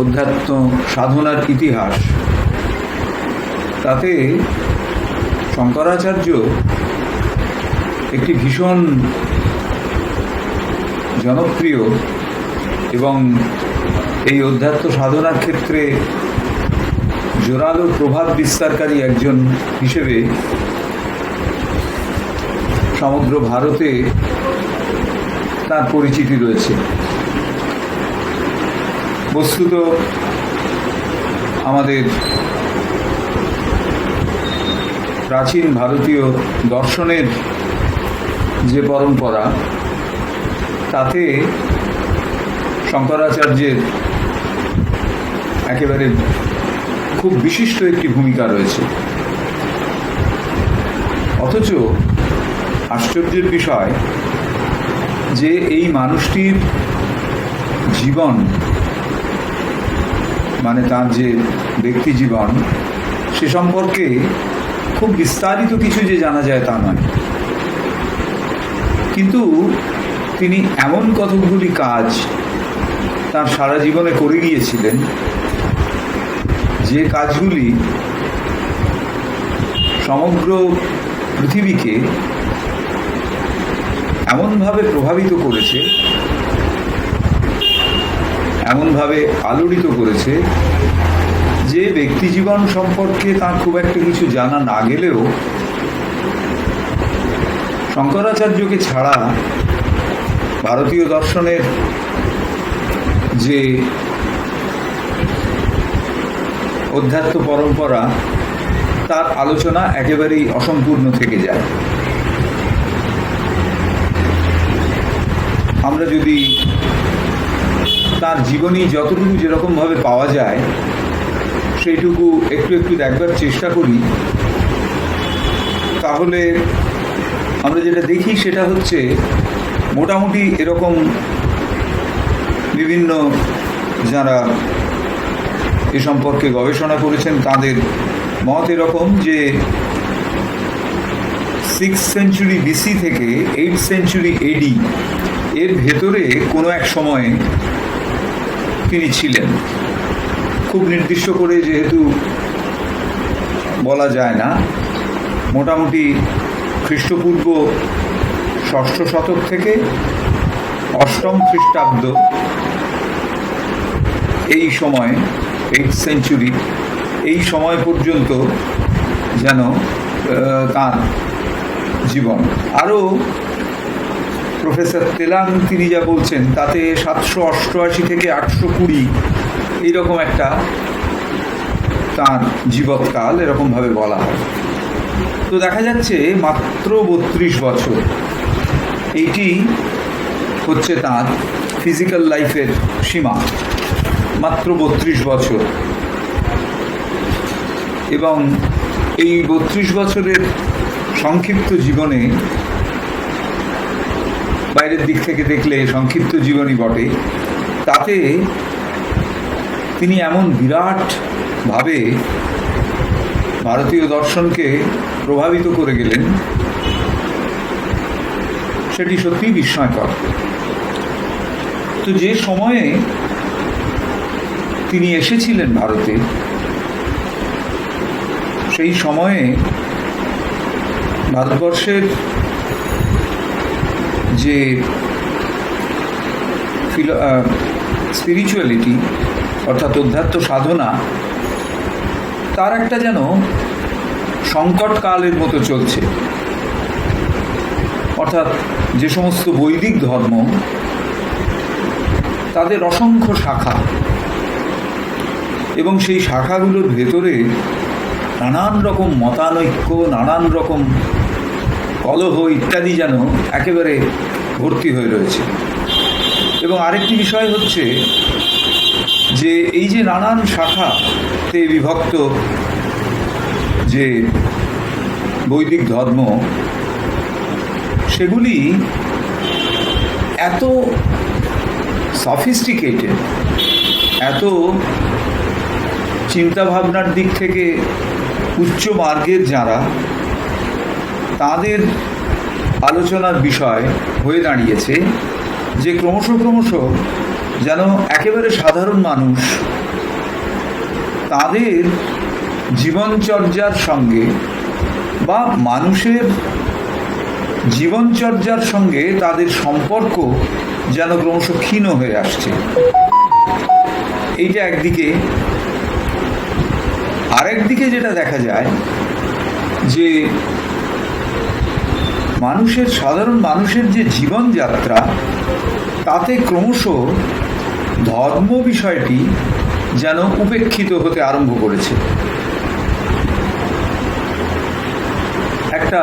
অধ্যাত্ম সাধনার ইতিহাস, তাতে শঙ্করাচার্য একটি ভীষণ জনপ্রিয় এবং এই অধ্যাত্ম সাধনার ক্ষেত্রে জোরালো প্রভাব বিস্তারকারী একজন হিসেবে সমগ্র ভারতে তার পরিচিতি রয়েছে। বস্তুত আমাদের প্রাচীন ভারতীয় দর্শনের যে পরম্পরা, তাতে শঙ্করাচার্যের একেবারে খুব বিশিষ্ট একটি ভূমিকা রয়েছে। অথচ আশ্চর্যের বিষয় যে এই মানুষটির জীবন, মানে তার যে ব্যক্তি জীবন, সে সম্পর্কে খুব বিস্তারিত কিছু যে জানা যায় তা নয়, কিন্তু তিনি এমন কতকগুলি কাজ তার সারা জীবনে করে গিয়েছিলেন যে কাজগুলি সমগ্র পৃথিবীকে এমনভাবে প্রভাবিত করেছে, এমনভাবে আলোড়িত করেছে যে ব্যক্তি জীবন সম্পর্কে তার খুব একটা কিছু জানা না গেলেও শঙ্করাচার্যকে ছাড়া ভারতীয় দর্শনের যে অধ্যাত্ম পরম্পরা, তার আলোচনা একেবারেই অসম্পূর্ণ থেকে যায়। আমরা যদি তার জীবনী যতটুকু যেরকমভাবে পাওয়া যায় সেইটুকু একটু একটু দেখবার চেষ্টা করি, তাহলে আমরা যেটা দেখি সেটা হচ্ছে মোটামুটি এরকম বিভিন্ন যারা এ সম্পর্কে গবেষণা করেছেন তাদের মত এরকম যে 6th সেঞ্চুরি বিসি থেকে 8th সেঞ্চুরি এডি এর ভেতরে কোনো এক সময়ে তিনি ছিলেন। খুব নির্দিষ্ট করে যেহেতু বলা যায় না, মোটামুটি খ্রিস্টপূর্ব 6ষ্ঠ শতক থেকে 8ম খ্রিস্টাব্দ এই সময় 8th সেঞ্চুরি, এই সময় পর্যন্ত যেন তার জীবন। আরও প্রফেসর তেলাং তিনি যা বলছেন তাতে 788 থেকে 820 এইরকম একটা তার জীবৎকাল এরকমভাবে বলা হয়। তো দেখা যাচ্ছে মাত্র 32 বছর, এইটি হচ্ছে তার ফিজিক্যাল লাইফের সীমা, মাত্র 32 বছর। এবং এই 32 বছরের সংক্ষিপ্ত জীবনে, বাইরের দিক থেকে দেখলে সংক্ষিপ্ত জীবনই বটে, তাতে তিনি এমন বিরাটভাবে ভারতীয় দর্শনকে প্রভাবিত করে গেলেন, সেটি সত্যিই বিস্ময়কর। তো যে সময়ে তিনি এসেছিলেন ভারতে, সেই সময়ে ভারতবর্ষের যে স্পিরিচুয়ালিটি অর্থাৎ অধ্যাত্ম সাধনা, তার একটা যেন সংকটকালের মতো চলছে। অর্থাৎ যে সমস্ত বৈদিক ধর্ম, তাদের অসংখ্য শাখা, এবং সেই শাখাগুলোর ভেতরে নানান রকম মতানৈক্য, নানান রকম কলহ ইত্যাদি যেন একেবারে ভর্তি হয়ে রয়েছে। এবং আরেকটি বিষয় হচ্ছে যে এই যে নানান শাখাতে বিভক্ত যে বৈদিক ধর্ম, সেগুলি এত সফিস্টিকেটেড, এত চিন্তাভাবনার দিক থেকে উচ্চ মার্গের যারা, তাদের আলোচনার বিষয় হয়ে দাঁড়িয়েছে যে ক্রমশ যেন একেবারে সাধারণ মানুষ তাদের জীবনচর্যার সঙ্গে বা মানুষের জীবনচর্যার সঙ্গে তাদের সম্পর্ক যেন ক্রমশ ক্ষীণ হয়ে আসছে। এইটা একদিকে। আরেকদিকে যেটা দেখা যায় যে সাধারণ মানুষের যে জীবনযাত্রা, তাতে ক্রমশ ধর্ম বিষয়টি যেন উপেক্ষিত হতে আরম্ভ করেছে। একটা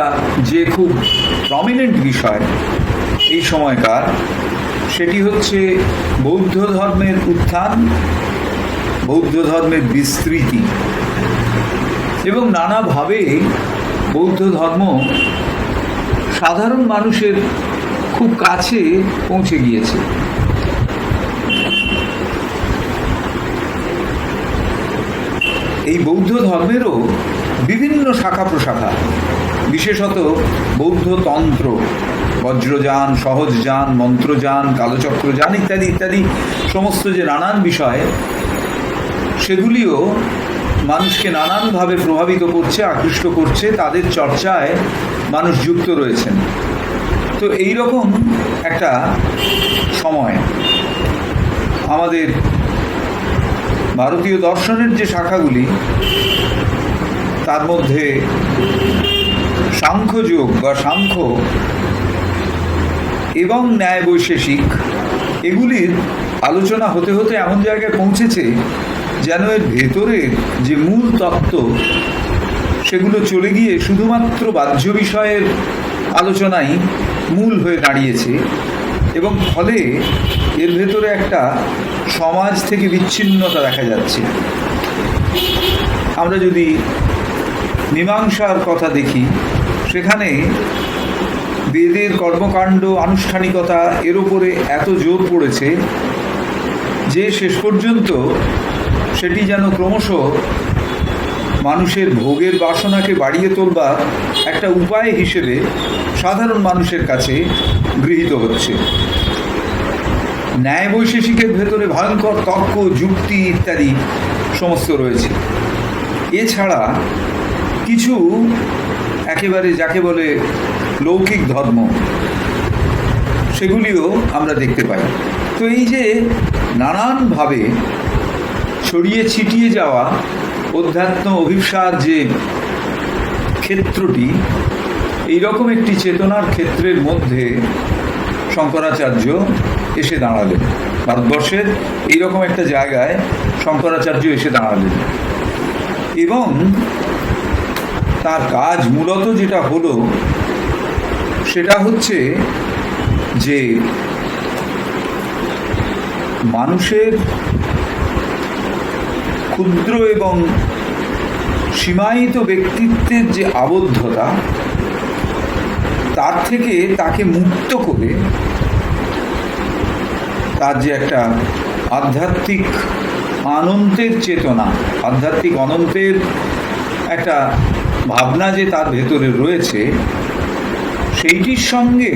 যে খুব প্রমিনেন্ট বিষয় এই সময়কার, সেটি হচ্ছে বৌদ্ধ ধর্মের উত্থান, বৌদ্ধ ধর্মের বিস্তৃতি, এবং নানাভাবে বৌদ্ধ ধর্ম সাধারণ মানুষের খুব কাছে পৌঁছে গিয়েছে। এই বৌদ্ধ ধর্মেরও বিভিন্ন শাখা প্রশাখা, বিশেষত বৌদ্ধ তন্ত্র, বজ্রযান, সহজযান, মন্ত্রযান, কালচক্রযান ইত্যাদি ইত্যাদি সমস্ত যে নানান বিষয়, সেগুলিও মানুষকে নানানভাবে প্রভাবিত করছে, আকৃষ্ট করছে, তাদের চর্চায় মানুষ যুক্ত রয়েছেন। তো এই রকম একটা সময় আমাদের ভারতীয় দর্শনের যে শাখাগুলি, তার মধ্যে সাংখ্যযোগ বা সাংখ্য এবং ন্যায় বৈশেষিক, এগুলির আলোচনা হতে হতে এমন জায়গায় পৌঁছেছে যেন এর ভেতরের যে মূল তত্ত্ব, সেগুলো চলে গিয়ে শুধুমাত্র বাহ্য বিষয়ের আলোচনাই মূল হয়ে দাঁড়িয়েছে, এবং ফলে এর ভেতরে একটা সমাজ থেকে বিচ্ছিন্নতা দেখা যাচ্ছে। আমরা যদি মীমাংসার কথা দেখি, সেখানে বেদের কর্মকাণ্ড, আনুষ্ঠানিকতা এর উপরে এত জোর পড়েছে যে শেষ পর্যন্ত সেটি যেন ক্রমশ মানুষের ভোগের বাসনাকে বাড়িয়ে তোলবার একটা উপায় হিসেবে সাধারণ মানুষের কাছে গৃহীত হচ্ছে। ন্যায় বৈশেষিকের ভেতরে ভয়ঙ্কর তর্ক, যুক্তি ইত্যাদি সমস্ত রয়েছে। এছাড়া কিছু একেবারে যাকে বলে লৌকিক ধর্ম, সেগুলিও আমরা দেখতে পাই। তো এই যে নানানভাবে ছড়িয়ে ছিটিয়ে যাওয়া অধ্যাত্ম অভিপ্সার যে ক্ষেত্রটি, এইরকম একটি চেতনার ক্ষেত্রের মধ্যে শঙ্করাচার্য এসে দাঁড়ালেন। ভারতবর্ষের এইরকম একটা জায়গায় শঙ্করাচার্য এসে দাঁড়ালেন, এবং তার কাজ মূলত যেটা হলো সেটা হচ্ছে যে মানুষের ক্ষুদ্র এবং সীমায়িত ব্যক্তিত্বের যে আবদ্ধতা, তার থেকে তাকে মুক্ত করে তার যে একটা আধ্যাত্মিক অনন্তের চেতনা, আধ্যাত্মিক অনন্তের একটা ভাবনা যে তার ভেতরে রয়েছে, সেইটির সঙ্গে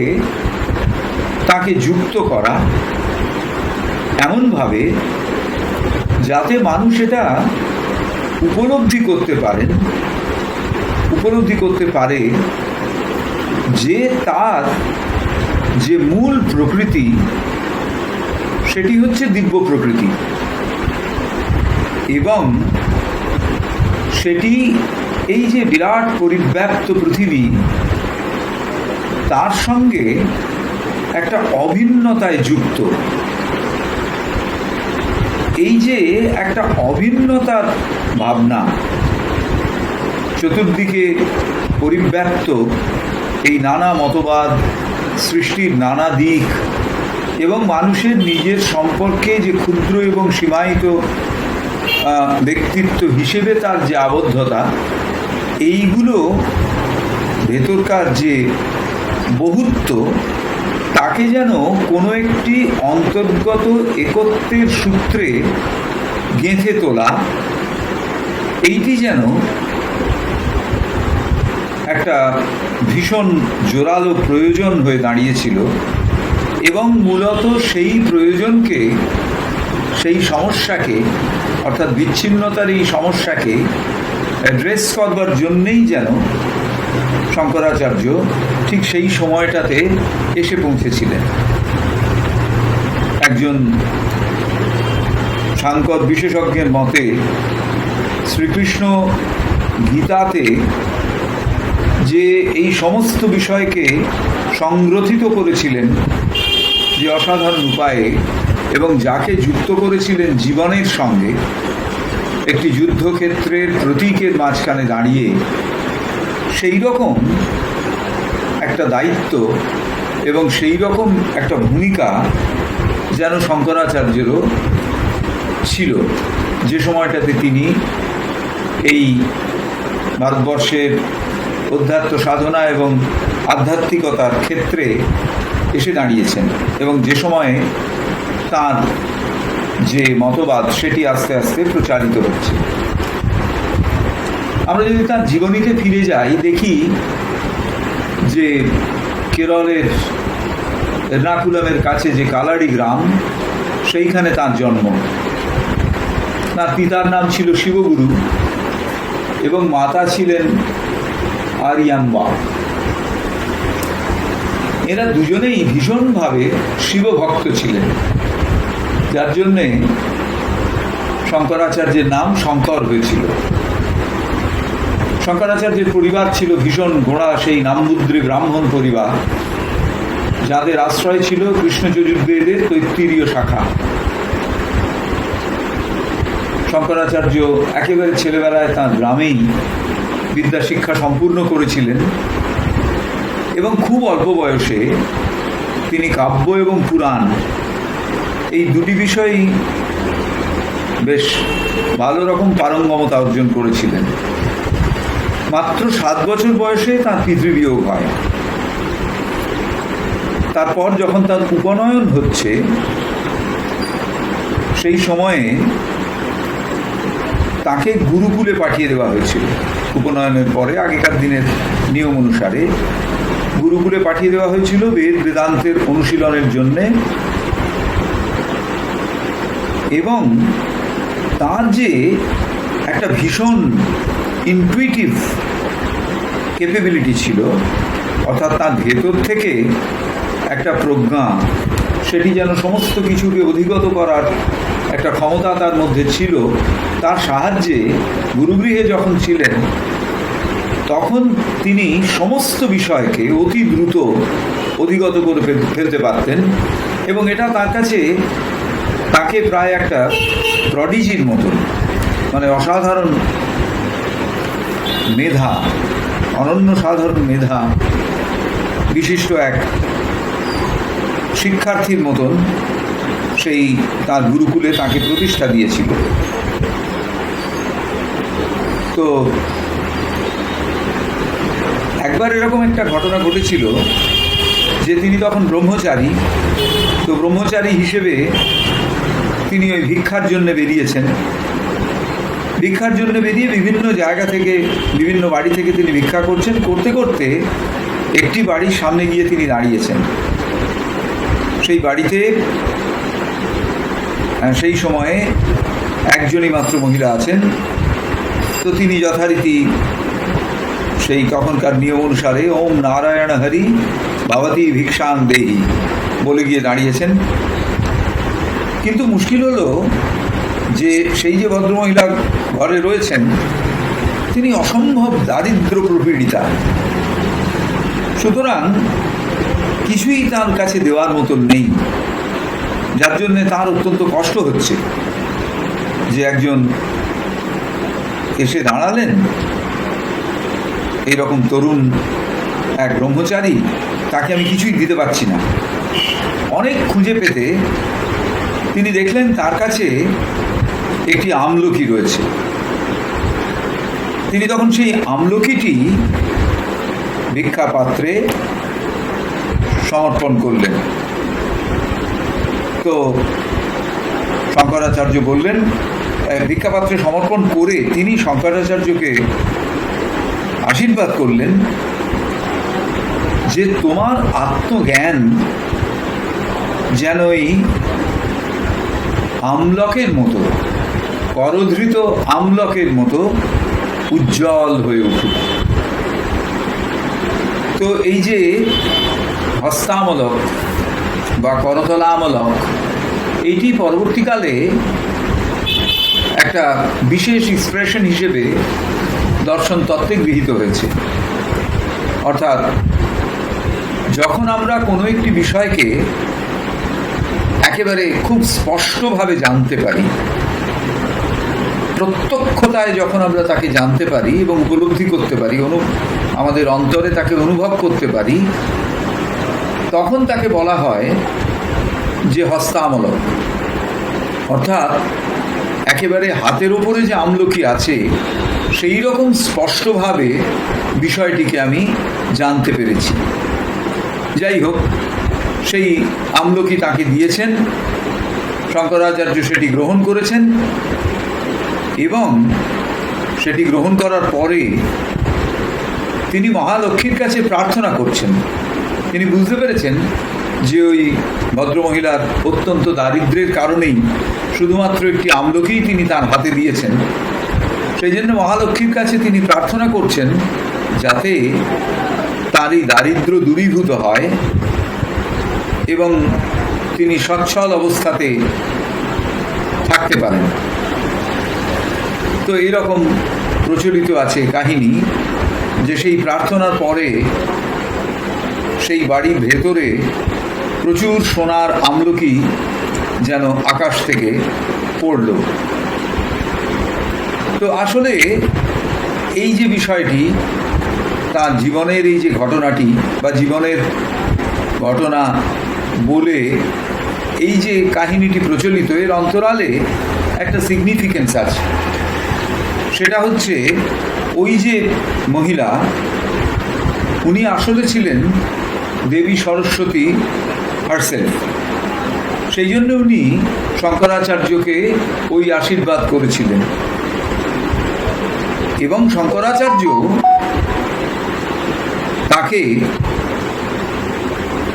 তাকে যুক্ত করা এমনভাবে যাতে মানুষ এটা উপলব্ধি করতে পারে যে তার যে মূল প্রকৃতি, সেটি হচ্ছে দিব্য প্রকৃতি, এবং সেটি এই যে বিরাট পরিব্যাপ্ত পৃথিবী, তার সঙ্গে একটা অভিন্নতায় যুক্ত। এই যে একটা অভিন্নতার ভাবনা, চতুর্দিকে পরিব্যাপ্ত এই নানা মতবাদ, সৃষ্টির নানা দিক, এবং মানুষের নিজের সম্পর্কে যে ক্ষুদ্র এবং সীমায়িত ব্যক্তিত্ব হিসেবে তার যে আবদ্ধতা, এইগুলো ভেতরকার যে বহুত্ব, তাকে যেন কোনো একটি অন্তর্গত একত্বের সূত্রে গেঁথে তোলা, এইটি যেন একটা ভীষণ জোরালো প্রয়োজন হয়ে দাঁড়িয়েছিল। এবং মূলত সেই প্রয়োজনকে সেই সমস্যাকে, অর্থাৎ বিচ্ছিন্নতার এই সমস্যাকে অ্যাড্রেস করবার জন্যেই যেন শঙ্করাচার্য ঠিক সেই সময়টাতে এসে পৌঁছেছিলেন। একজন সাংখ্য বিশেষজ্ঞের মতে শ্রীকৃষ্ণ গীতাতে যে এই সমস্ত বিষয়কে সংগ্রথিত করেছিলেন যে অসাধারণ উপায়ে, এবং যাকে যুক্ত করেছিলেন জীবনের সঙ্গে, একটি যুদ্ধক্ষেত্রের প্রতীকের মাঝখানে দাঁড়িয়ে, সেই রকম একটা দায়িত্ব এবং সেই রকম একটা ভূমিকা যেন শঙ্করাচার্যেরও ছিল, যে সময়টাতে তিনি এই ভারতবর্ষের অধ্যাত্ম সাধনা এবং আধ্যাত্মিকতার ক্ষেত্রে এসে দাঁড়িয়েছেন, এবং যে সময়ে তার যে মতবাদ সেটি আস্তে আস্তে প্রচারিত হচ্ছে। আমরা যদি তার জীবনীতে ফিরে যাই, দেখি যে কেরলের এর্নাকুলামের কাছে যে কালাড়ি গ্রাম, সেইখানে তার জন্ম। তার পিতার নাম ছিল শিবগুরু এবং মাতা ছিলেন আরিয়াম্বা। এরা দুজনেই ভীষণভাবে শিবভক্ত ছিলেন, যার জন্যে শঙ্করাচার্যের নাম শঙ্কর হয়েছিল। শঙ্করাচার্যের পরিবার ছিল ভীষণ গোড়া সেই নামমুদ্রে ব্রাহ্মণ পরিবার, যাদের আশ্রয় ছিল কৃষ্ণ যজুর্বেদের তৈত্তিরীয় শাখা। শঙ্করাচার্য একেবারে ছেলেবেলায় তাঁর গ্রামেই বিদ্যা শিক্ষা সম্পূর্ণ করেছিলেন, এবং খুব অল্প বয়সে তিনি কাব্য এবং পুরাণ এই দুটি বিষয়েই বেশ ভালো রকম পারঙ্গমতা অর্জন করেছিলেন। মাত্র 7 বছর বয়সে তাঁর পিতৃবিয়োগ হয়। তারপর যখন তার উপনয়ন হচ্ছে, সেই সময়ে তাকে গুরুকুলে পাঠিয়ে দেওয়া হয়েছিল। উপনয়নের পরে আগেকার দিনের নিয়ম অনুসারে গুরুকুলে পাঠিয়ে দেওয়া হয়েছিল বেদ বেদান্তের অনুশীলনের জন্যে, এবং তার যে একটা ভীষণ ইনটুইটিভ ক্যাপাবিলিটি ছিল, অর্থাৎ তার ভেতর থেকে একটা প্রজ্ঞা, সেটি যেন সমস্ত কিছুকে অধিগত করার একটা ক্ষমতা তার মধ্যে ছিল। তার সাহায্যে গুরুগৃহে যখন ছিলেন, তখন তিনি সমস্ত বিষয়কে অতি দ্রুত অধিগত করে ফেলতে পারতেন, এবং এটা তার কাছে তাকে প্রায় একটা প্রডিজির মতন, মানে অসাধারণ মেধা, অনন্য সাধারণ মেধা বিশিষ্ট এক শিক্ষার্থীর মতন সেই তার গুরুকুলে তাকে প্রতিষ্ঠা দিয়েছিল। তো একবার এরকম একটা ঘটনা ঘটেছিল যে তিনি তখন ব্রহ্মচারী। তো ব্রহ্মচারী হিসেবে তিনি ওই ভিক্ষার জন্য বেরিয়েছেন। ভিক্ষার জন্য বেরিয়ে বিভিন্ন জায়গা থেকে, বিভিন্ন বাড়ি থেকে তিনি ভিক্ষা করছেন। করতে করতে একটি বাড়ির সামনে গিয়ে তিনি দাঁড়িয়েছেন। সেই বাড়িতে সেই সময়ে একজনই মাত্র মহিলা আছেন। তো তিনি যথারীতি সেই তখনকার নিয়ম অনুসারে ওম নারায়ণ হরি ভবতি ভিক্ষাং দেহি বলে গিয়ে দাঁড়িয়েছেন। কিন্তু মুশকিল হলো যে সেই যে ভদ্রমহিলা ঘরে রয়েছেন, তিনি অসম্ভব দারিদ্র প্রপীড়িতা। সুতরাং কিছুই তার কাছে দেওয়ার মতন নেই, যার জন্যে তার অত্যন্ত কষ্ট হচ্ছে যে একজন এসে দাঁড়ালেন, এইরকম তরুণ এক ব্রহ্মচারী, তাকে আমি কিছুই দিতে পারছি না। অনেক খুঁজে পেতে তিনি দেখলেন তার কাছে একটি আমলকি রয়েছে। তিনি তখন সেই আমলকিটি ভিক্ষা পাত্রে সমর্পণ করলেন। তো শঙ্করাচার্য বললেন, ভিক্ষাপাত্রে সমর্পণ করে তিনি শঙ্করাচার্যকে আশীর্বাদ করলেন যে তোমার আত্মজ্ঞান যেন এই আমলকের মতো, করধৃত আমলকের মতো উজ্জ্বল হয়ে উঠুক। তো এই যে হস্তামলক বা করতলামলক, এইটি পরবর্তীকালে একটা বিশেষ এক্সপ্রেশন হিসেবে দর্শন তত্ত্বে গৃহীত হয়েছে। অর্থাৎ যখন আমরা কোনো একটি বিষয়কে একেবারে খুব স্পষ্টভাবে জানতে পারি, প্রত্যক্ষতায় যখন আমরা তাকে জানতে পারি এবং উপলব্ধি করতে পারি, আমাদের অন্তরে তাকে অনুভব করতে পারি, তখন তাকে বলা হয় যে হস্তামলক। অর্থাৎ একেবারে হাতের ওপরে যে আমলকি আছে সেই রকম স্পষ্টভাবে বিষয়টিকে আমি জানতে পেরেছি। যাই হোক, সেই আমলকি তাকে দিয়েছেন, শঙ্করাচার্য সেটি গ্রহণ করেছেন এবং সেটি গ্রহণ করার পরে তিনি মহালক্ষ্মীর কাছে প্রার্থনা করছেন। তিনি বুঝতে পেরেছেন যে ওই ভদ্রমহিলার অত্যন্ত দারিদ্র্যের কারণেই শুধুমাত্র একটি আমলকিই তিনি তার হাতে দিয়েছেন। সেই জন্য মহালক্ষ্মীর কাছে তিনি প্রার্থনা করছেন যাতে তার এই দারিদ্র্য দূরীভূত হয় এবং তিনি সচ্ছল অবস্থাতে থাকতে পারেন। তো এইরকম প্রচলিত আছে কাহিনী যে সেই প্রার্থনার পরে সেই বাড়ির ভেতরে প্রচুর সোনার আমলকি যেন আকাশ থেকে পড়ল। তো আসলে এই যে বিষয়টি, তার জীবনের এই যে ঘটনাটি বা জীবনের ঘটনা বলে এই যে কাহিনীটি প্রচলিত, এর অন্তরালে একটা সিগনিফিকেন্স আছে। সেটা হচ্ছে ওই যে মহিলা, উনি আসলে ছিলেন দেবী সরস্বতী হারসেলফ। সেই জন্য উনি শঙ্করাচার্যকে ওই আশীর্বাদ করেছিলেন এবং শঙ্করাচার্য তাকে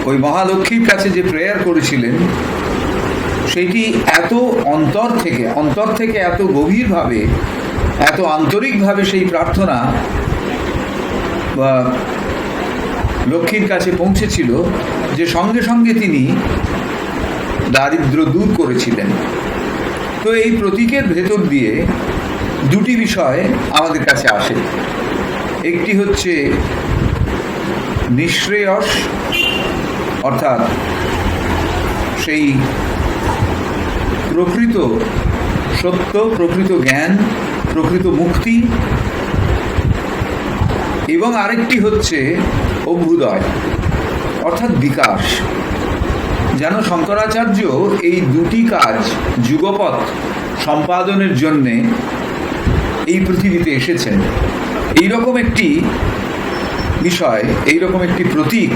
ওই মহালক্ষ্মীর কাছে যে প্রেয়ার করেছিলেন সেইটি এত অন্তর থেকে এত গভীরভাবে, এত আন্তরিকভাবে সেই প্রার্থনা বা লক্ষ্মীর কাছে পৌঁছেছিল যে সঙ্গে সঙ্গে তিনি দারিদ্র দূর করেছিলেন। তো এই প্রতীকের ভেতর দিয়ে দুটি বিষয় আমাদের কাছে আসে। একটি হচ্ছে নিঃশ্রেয়স, অর্থাৎ সেই প্রকৃত সত্য, প্রকৃত জ্ঞান, প্রকৃত মুক্তি, এবং আরেকটি হচ্ছে অভ্যুদয় অর্থাৎ বিকাশ। যেন শঙ্করাচার্য এই দুটি কাজ যুগপৎ সম্পাদনের জন্যে এই পৃথিবীতে এসেছেন। এইরকম একটি বিষয়, এইরকম একটি প্রতীক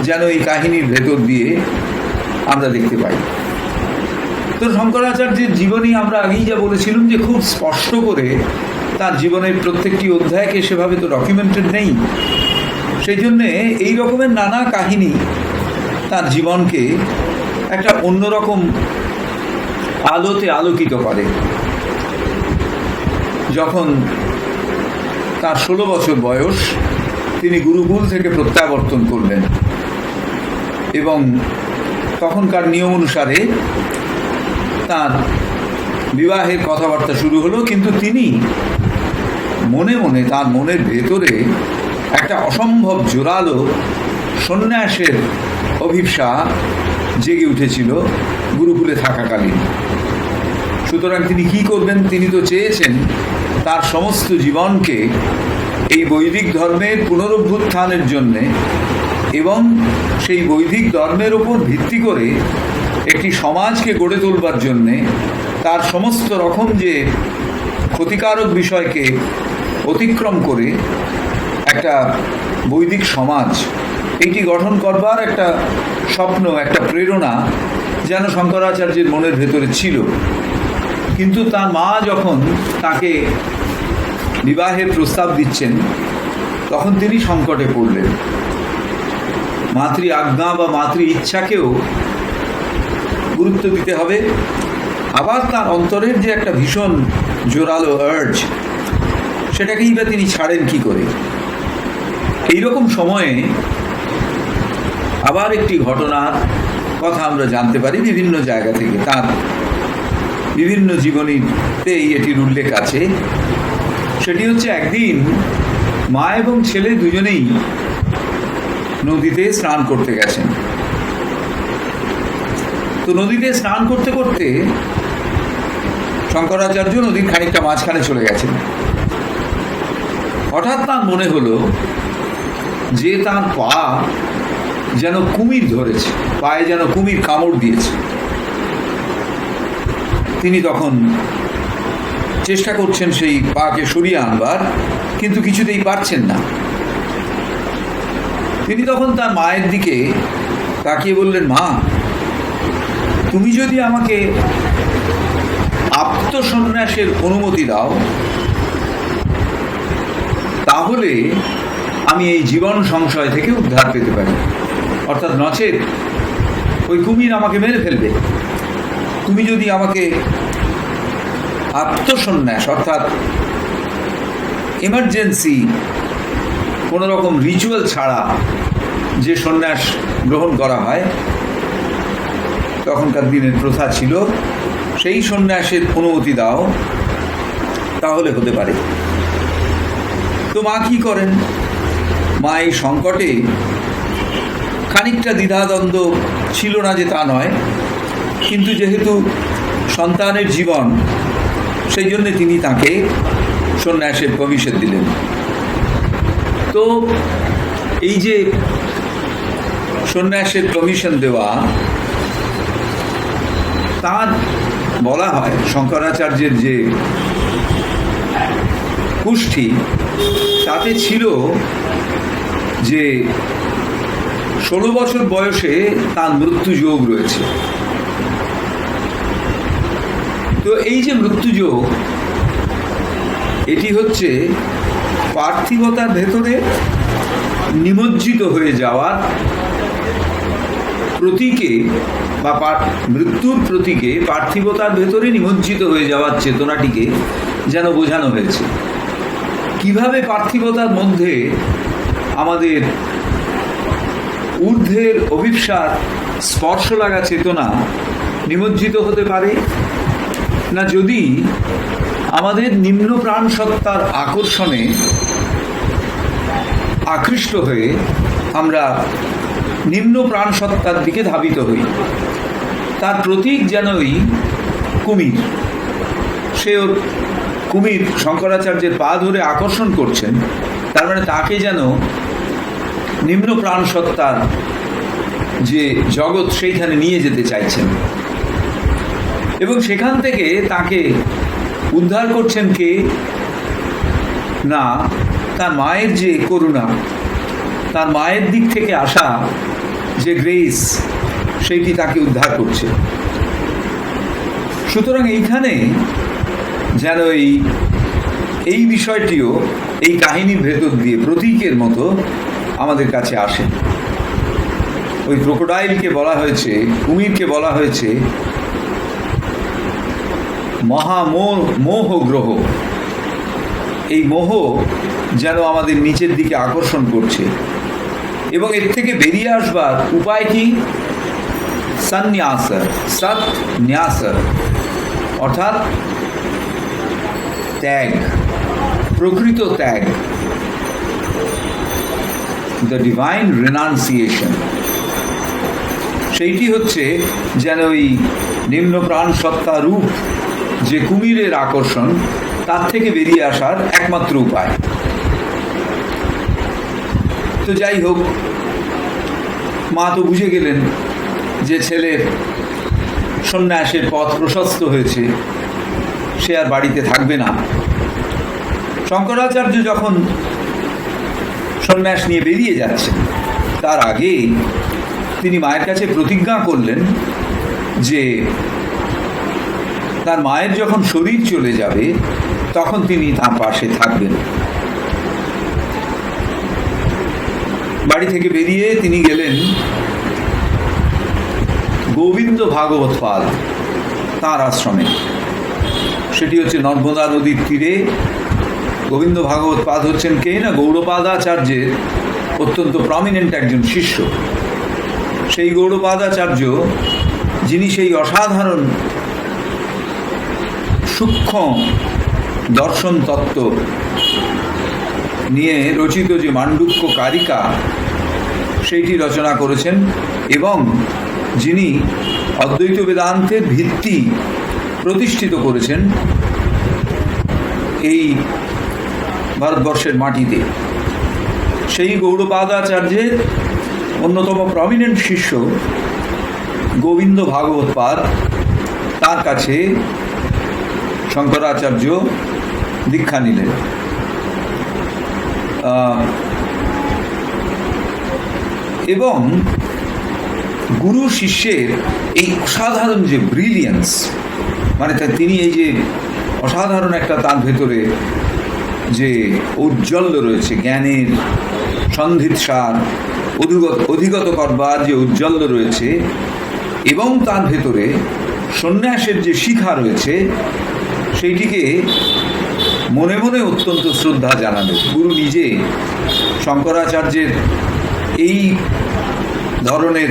যেন এই কাহিনীর ভেতর দিয়ে আমরা দেখতে পাই। তো শঙ্করাচার্যের জীবনী আমরা আগেই যা বলেছিলাম যে খুব স্পষ্ট করে তার জীবনের প্রত্যেকটি অধ্যায়কে সেভাবে তো ডকুমেন্টেড নেই। সেই জন্যে এই রকমের নানা কাহিনী তার জীবনকে একটা অন্যরকম আলোতে আলোকিত করে। যখন তার 16 বছর বয়স, তিনি গুরুকুল থেকে প্রত্যাবর্তন করলেন এবং তখনকার নিয়ম অনুসারে তার বিবাহের কথাবার্তা শুরু হলো। কিন্তু তিনি মনে মনে, তার মনের ভেতরে একটা অসম্ভব জোরালো সন্ন্যাসের অভিপ্সা জেগে উঠেছিল গুরুকুলে থাকাকালীন। সুতরাং তিনি কি করবেন? তিনি তো চেয়েছেন তার সমস্ত জীবনকে এই বৈদিক ধর্মের পুনরুত্থানের জন্যে এবং সেই বৈদিক ধর্মের ওপর ভিত্তি করে একটি সমাজকে গড়ে তোলবার জন্যে তার সমস্ত রকম যে ক্ষতিকারক বিষয়কে অতিক্রম করে একটা বৈদিক সমাজ এইটি গঠন করবার একটা স্বপ্ন, একটা প্রেরণা যেন শঙ্করাচার্যের মনের ভেতরে ছিল। কিন্তু তার মা যখন তাকে বিবাহের প্রস্তাব দিচ্ছেন তখন তিনি সংকটে পড়লেন। মাতৃ আজ্ঞা বা মাতৃ ইচ্ছাকেও গুরুত্ব দিতে হবে আবার তার অন্তরের যে একটা ভীষণ জোরালো আর্জ, সেটাকেই বা তিনি ছাড়েন কি করে? এইরকম সময়ে আবার একটি ঘটনার কথা আমরা জানতে পারি বিভিন্ন জায়গা থেকে, তার বিভিন্ন জীবনীতেই এটির উল্লেখ আছে। সেটি হচ্ছে, একদিন মা এবং ছেলে দুজনেই নদীতে স্নান করতে গেছেন। তো নদীতে স্নান করতে করতে শঙ্করাচার্য নদীর খানিকটা মাঝখানে চলে গেছেন। হঠাৎ তার মনে হলো যে তার পা যেন কুমির ধরেছে, পায়ে যেন কুমির কামড় দিয়েছে। তিনি তখন চেষ্টা করছেন সেই পাকে সরিয়ে আনবার, কিন্তু কিছুতেই পারছেন না। তিনি তখন তার মায়ের দিকে তাকিয়ে বললেন, মা, তুমি যদি আমাকে আত্মসন্ন্যাসের অনুমতি দাও, তাহলে আমি এই জীবন সংশয় থেকে উদ্ধার পেতে পারি। অর্থাৎ নচেত ওই কুমির আমাকে মেরে ফেলবে। তুমি যদি আমাকে আত্মসন্ন্যাস, অর্থাৎ এমার্জেন্সি কোনো রকম রিচুয়াল ছাড়া যে সন্ন্যাস গ্রহণ করা হয়, তখনকার দিনের প্রথা ছিল, সেই সন্ন্যাসের অনুমতি দাও, তাহলে হতে পারে। তো মা কি করেন? মা এই সংকটে খানিকটা দ্বিধাদ্বন্দ্ব ছিল না যে তা নয়, কিন্তু যেহেতু সন্তানের জীবন, সেই জন্যে তিনি তাকে সন্ন্যাসের পারমিশন দিলেন। তো এই যে সন্ন্যাসের পারমিশন দেওয়া, তার বলা হয় শঙ্করাচার্যের যে পুষ্টি, তাতে ছিল যে 16 বছর বয়সে তার মৃত্যু যোগ রয়েছে। তো এই যে মৃত্যু যোগ, এটি হচ্ছে পার্থিবতার ভেতরে নিমজ্জিত হয়ে যাওয়ার প্রতীকে, বা মৃত্যুর প্রতীকে পার্থিবতার ভেতরে নিমজ্জিত হয়ে যাওয়ার চেতনাটিকে যেন বোঝানো হয়েছে। কিভাবে পার্থিবতার মধ্যে আমাদের ঊর্ধ্বের অভিপ্সার স্পর্শ লাগা চেতনা নিমজ্জিত হতে পারে না, যদি আমাদের নিম্ন প্রাণ সত্তার আকর্ষণে আকৃষ্ট হয়ে আমরা নিম্ন প্রাণ সত্তার দিকে ধাবিত হই। তার প্রতীক যেনই কুমির। সে কুমির শঙ্করাচার্যের পা ধরে আকর্ষণ করছেন, তার মানে তাকে যেন নিম্ন প্রাণ সত্তার যে জগৎ, সেইখানে নিয়ে যেতে চাইছেন, এবং সেখান থেকে তাকে উদ্ধার করছেন কে? না, তার মায়ের যে করুণা, তার মায়ের দিক থেকে আসা যে গ্রেস, সেইটি তাকে উদ্ধার করছে। সুতরাং এইখানে যেন এই বিষয়টিও এই কাহিনীর ভেতর দিয়ে প্রতীকের মতো আমাদের কাছে আসে। ওই ক্রোকোডাইলকে বলা হয়েছে, কুমিরকে বলা হয়েছে মহামোহ গ্রহ। এই মোহ যেন আমাদের নিচের দিকে আকর্ষণ করছে, এবং এর থেকে বেরিয়ে আসবার উপায় কি? সন্ন্যাস, সৎন্যাস, অর্থাৎ ত্যাগ, প্রকৃত ত্যাগ, দ্য ডিভাইন রিনাউন্সিয়েশন। সেইটি হচ্ছে যেন ওই নিম্ন প্রাণ সত্তা রূপ যে কুমিরের আকর্ষণ, তার থেকে বেরিয়ে আসার একমাত্র উপায়। তো যাই হোক, মা তো বুঝে গেলেন যে ছেলের সন্ন্যাসের পথ প্রশস্ত হয়েছে, সে আর বাড়িতে থাকবে না। শঙ্করাচার্য যখন সন্ন্যাস নিয়ে বেরিয়ে যাচ্ছেন, তার আগে তিনি মায়ের কাছে প্রতিজ্ঞা করলেন যে তার মায়ের যখন শরীর চলে যাবে, তখন তিনি তার পাশে থাকবেন। বাড়ি থেকে বেরিয়ে তিনি গেলেন গোবিন্দ ভাগবত পাদ, তাঁর আশ্রমে। সেটি হচ্ছে নর্মদা নদীর তীরে। গোবিন্দ ভাগবত পাদ হচ্ছেন কে না, গৌড়পাদাচার্যের অত্যন্ত প্রমিনেন্ট একজন শিষ্য। সেই গৌড়পাদাচার্য, যিনি সেই অসাধারণ সূক্ষ্ম দর্শন তত্ত্ব নিয়ে রচিত যে মান্ডুক্য কারিকা, সেইটি রচনা করেছেন এবং যিনি অদ্বৈত বেদান্তের ভিত্তি প্রতিষ্ঠিত করেছেন এই ভারতবর্ষের মাটিতে। সেই গৌড়পাদাচার্যের অন্যতম প্রমিনেন্ট শিষ্য গোবিন্দ ভাগবত পাদ, তার কাছে শঙ্করাচার্য দীক্ষা নিলেন। এবং গুরু শিষ্যের এই অসাধারণ যে ব্রিলিয়েন্স, মানে তিনি এই যে অসাধারণ একটা তার ভেতরে যে ঔজ্জ্বল্য রয়েছে, জ্ঞানের সন্ধিৎসার অধিগত করবার যে ঔজ্জ্বল্য রয়েছে, এবং তার ভেতরে সন্ন্যাসের যে শিখা রয়েছে, সেইটিকে মনে মনে অত্যন্ত শ্রদ্ধা জানালেন। গুরু নিজে শঙ্করাচার্যের এই ধরনের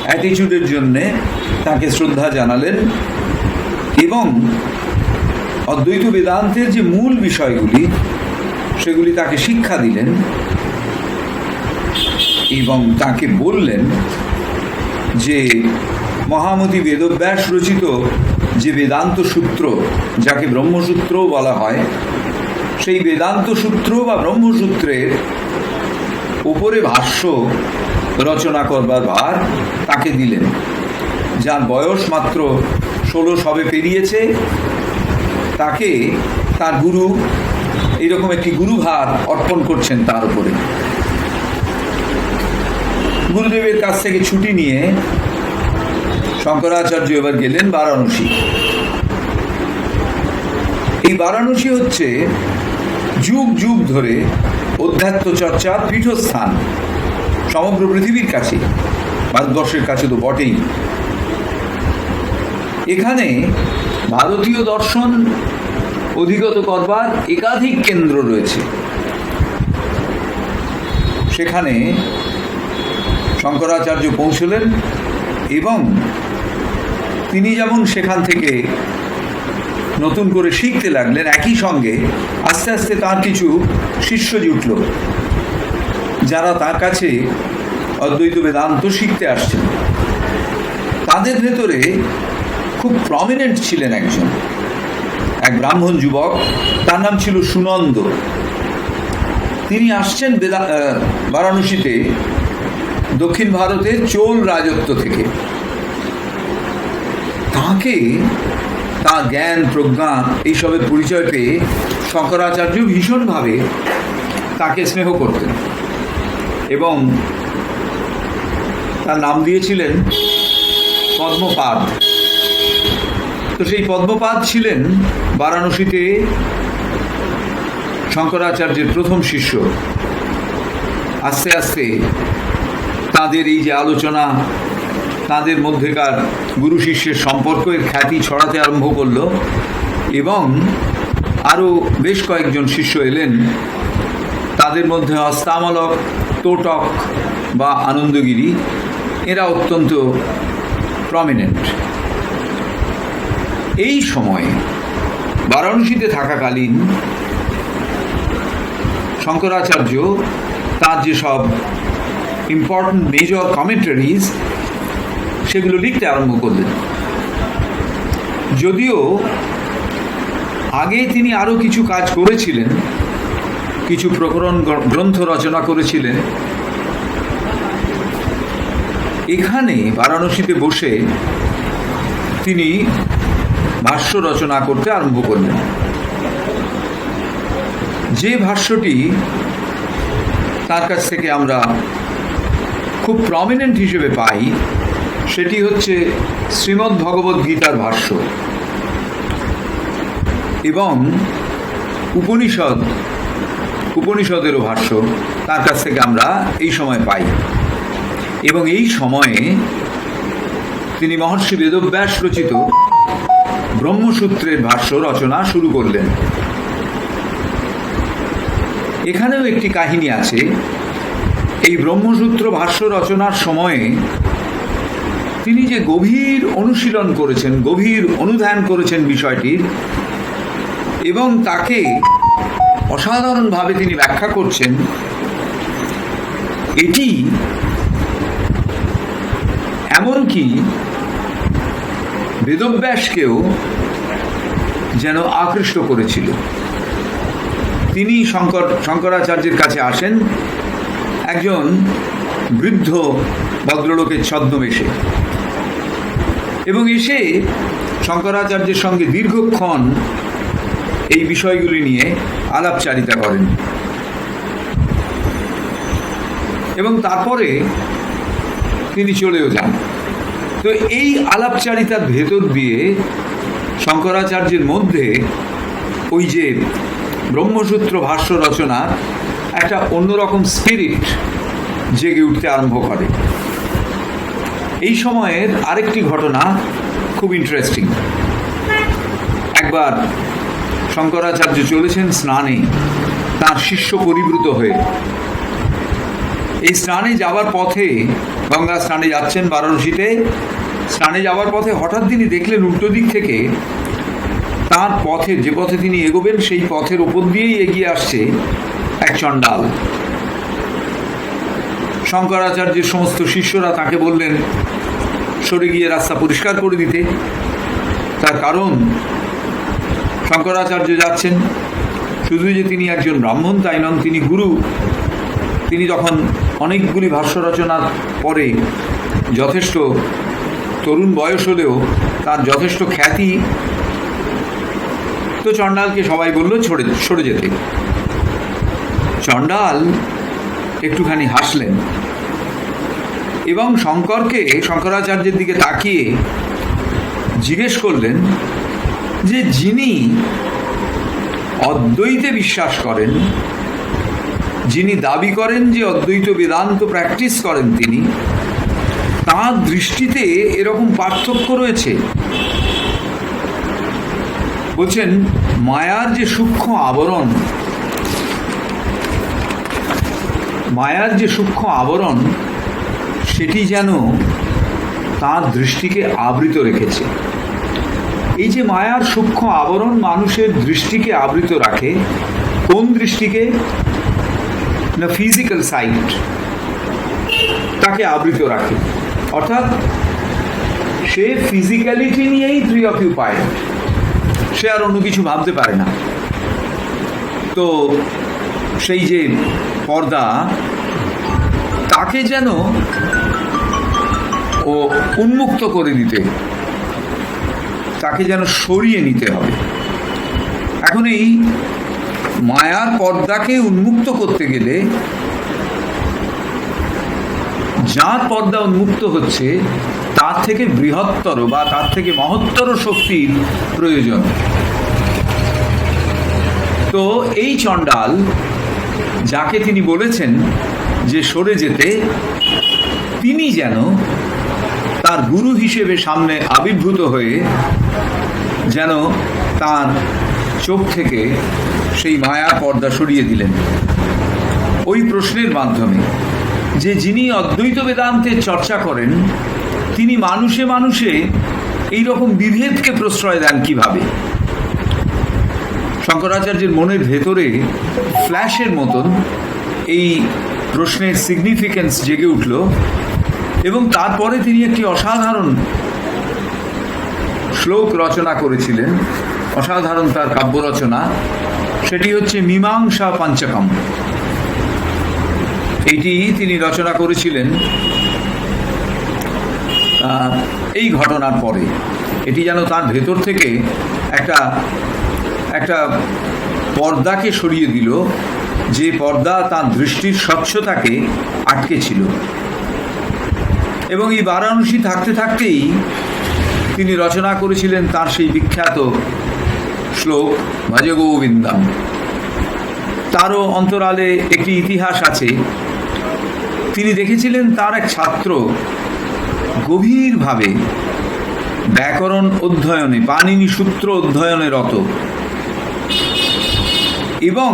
অ্যাটিটিউডের জন্যে তাকে শ্রদ্ধা জানালেন এবং অদ্বৈত বেদান্তের যে মূল বিষয়গুলি সেগুলি তাকে শিক্ষা দিলেন এবং তাকে বললেন যে মহামতি বেদব্যাস রচিত যে বেদান্ত সূত্র, যাকে ব্রহ্মসূত্রও বলা হয়, সেই বেদান্ত সূত্র বা ব্রহ্মসূত্রের উপরে ভাষ্য রচনা করবার ভার তাকে দিলেন, যার বয়স মাত্র 16 সবে পেরিয়েছে। তাকে তার গুরু এইরকম একটি গুরুভার অর্পণ করছেন তার উপরে। গুরুদেবের কাছ থেকে ছুটি নিয়ে শঙ্করাচার্য এবার গেলেন বারাণসী। এই বারাণসী হচ্ছে যুগ যুগ ধরে অধ্যাত্ম চর্চার পীঠস্থান সমগ্র পৃথিবীর কাছে, ভারতবর্ষের কাছে তো বটেই। এখানে ভারতীয় দর্শন অধিগত করবার একাধিক কেন্দ্র রয়েছে। সেখানে শঙ্করাচার্য পৌঁছলেন এবং তিনি যেমন সেখান থেকে নতুন করে শিখতে লাগলেন, একই সঙ্গে আস্তে আস্তে তার কিছু শিষ্য জুটল, যারা তার কাছে অদ্বৈত বেদান্ত শিখতে আসছেন। তাদের ভেতরে খুব প্রমিনেন্ট ছিলেন এক ব্রাহ্মণ যুবক, তার নাম ছিল সুনন্দ। তিনি আসছেন বারাণসীতে দক্ষিণ ভারতের চোল রাজত্ব থেকে। তাকে তার জ্ঞান প্রজ্ঞা এইসবের পরিচয় পেয়ে শঙ্করাচার্য ভীষণভাবে তাকে স্নেহ করতেন এবং তার নাম দিয়েছিলেন পদ্মপাদ। তো সেই পদ্মপাদ ছিলেন বারাণসীতে শঙ্করাচার্যের প্রথম শিষ্য। আস্তে আস্তে তাদের এই যে আলোচনা, তাদের মধ্যেকার গুরু শিষ্যের সম্পর্কের খ্যাতি ছড়াতে আরম্ভ করল এবং আরও বেশ কয়েকজন শিষ্য এলেন। তাদের মধ্যে হস্তামলক, তোটক বা আনন্দগিরি, এরা অত্যন্ত প্রমিনেন্ট। এই সময়ে বারাণসীতে থাকাকালীন শঙ্করাচার্য তার যেসব ইম্পর্টেন্ট মেজর কমেন্টারিজ সেগুলো লিখতে আরম্ভ করলেন। যদিও আগে তিনি আরও কিছু কাজ করেছিলেন, কিছু প্রকরণ গ্রন্থ রচনা করেছিলেন, এখানে বারাণসীতে বসে তিনি ভাষ্য রচনা করতে আরম্ভ করলেন। যে ভাষ্যটি তার কাছ থেকে আমরা খুব প্রমিনেন্ট হিসেবে পাই সেটি হচ্ছে শ্রীমদ্ ভগবদ্ গীতার ভাষ্য এবং উপনিষদেরও ভাষ্য তার কাছ থেকে আমরা এই সময় পাই। এবং এই সময়ে তিনি মহর্ষি বেদব্যাস রচিত ব্রহ্মসূত্রের ভাষ্য রচনা শুরু করলেন। এখানেও একটি কাহিনী আছে। এই ব্রহ্মসূত্র ভাষ্য রচনার সময়ে তিনি যে গভীর অনুশীলন করেছেন, গভীর অনুধ্যান করেছেন বিষয়টির, এবং তাকে অসাধারণভাবে তিনি ব্যাখ্যা করছেন, এটি এমনকি বেদব্যাসকেও যেন আকৃষ্ট করেছিল। তিনি শঙ্করাচার্যের কাছে আসেন একজন বৃদ্ধ ভদ্রলোকের ছদ্মবেশে, এবং এসে শঙ্করাচার্যের সঙ্গে দীর্ঘক্ষণ এই বিষয়গুলি নিয়ে আলাপচারিতা করেন। এবং তারপরে তিনি চলেও যান। তো এই আলাপচারিতার ভেতর দিয়ে শঙ্করাচার্যের মধ্যে ওই যে ব্রহ্মসূত্র ভাষ্য রচনার একটা অন্যরকম স্পিরিট জেগে উঠতে আরম্ভ করে। এই সময়ের আরেকটি ঘটনা খুব ইন্টারেস্টিং। একবার শঙ্করাচার্য চলেছেন স্নানে, তার শিষ্য পরিবৃত হয়ে। এই স্নানে যাওয়ার পথে, গঙ্গা স্নানে যাচ্ছেন বারাণসীতে, স্নানে যাওয়ার পথে হঠাৎ তিনি দেখলেন উল্টো দিক থেকে তার পথে, যে পথে তিনি এগোবেন সেই পথের ওপর দিয়েই এগিয়ে আসছে এক চণ্ডাল। শঙ্করাচার্যের সমস্ত শিষ্যরা তাকে বললেন সরে গিয়ে রাস্তা পরিষ্কার করে দিতে। তার কারণ শঙ্করাচার্য যাচ্ছেন, শুধু যে তিনি একজন ব্রাহ্মণ তাই নন, তিনি গুরু। তিনি তখন অনেকগুলি ভাষ্য রচনার পরে যথেষ্ট তরুণ বয়স হলেও তার যথেষ্ট খ্যাতি। তো চণ্ডালকে সবাই বলল সরে যেতে। চণ্ডাল একটুখানি হাসলেন এবং শঙ্করাচার্যের দিকে তাকিয়ে জিজ্ঞেস করলেন যে যিনি অদ্বৈতে বিশ্বাস করেন, যিনি দাবি করেন যে অদ্বৈত বেদান্ত প্র্যাকটিস করেন, তিনি তাঁর দৃষ্টিতে এরকম পার্থক্য রয়েছে। বলছেন মায়ার যে সূক্ষ্ম আবরণ সেটি যেন তার দৃষ্টিকে আবৃত রেখেছে। এই যে মায়ার সূক্ষ্ম আবরণ মানুষের দৃষ্টিকে আবৃত রাখে, কোন দৃষ্টিকে? না, ফিজিক্যাল সাইট তাকে আবৃত রাখে। অর্থাৎ সে ফিজিক্যালিটি নিয়েই প্রিঅকিউপাইড, সে আর অন্য কিছু ভাবতে পারে না। তো সেই যে পর্দা, তাকে যেন ও উন্মুক্ত করে দিতে, তাকে যেন সরিয়ে নিতে হবে। এখন এই মায়ার পর্দাকে উন্মুক্ত করতে গেলে যার পর্দা উন্মুক্ত হচ্ছে তার থেকে বৃহত্তর বা তার থেকে মহত্তর শক্তির প্রয়োজন। তো এই চণ্ডাল, যাকে তিনি বলেছেন যে সরে যেতে, তিনি যেন তার গুরু হিসেবে সামনে আবির্ভূত হয়ে যেন তার চোখ থেকে সেই মায়া পর্দা সরিয়ে দিলেন ওই প্রশ্নের মাধ্যমে যে যিনি অদ্বৈত বেদান্তের চর্চা করেন তিনি মানুষে মানুষে এই রকম বিভেদকে প্রশ্রয় দেন কিভাবে। শঙ্করাচার্যের মনের ভেতরে ফ্ল্যাশের মতন এই প্রশ্নের সিগনিফিকেন্স জেগে উঠল এবং তারপরে তিনি একটি অসাধারণ শ্লোক রচনা করেছিলেন, অসাধারণ তার কাব্য রচনা। সেটি হচ্ছে মীমাংসা পঞ্চকম। এইটি তিনি রচনা করেছিলেন এই ঘটনার পরে। এটি যেন তার ভেতর থেকে একটা পর্দাকে সরিয়ে দিল, যে পর্দা তার দৃষ্টির স্বচ্ছতাকে আটকে ছিল। এবং এই বারাণসী থাকতে থাকতেই তিনি রচনা করেছিলেন তার সেই বিখ্যাত শ্লোক ভজ গোবিন্দম। তারও অন্তরালে একটি ইতিহাস আছে। তিনি দেখেছিলেন তার এক ছাত্র গভীরভাবে ব্যাকরণ অধ্যয়নে, পাণিনি সূত্র অধ্যয়নে রত, এবং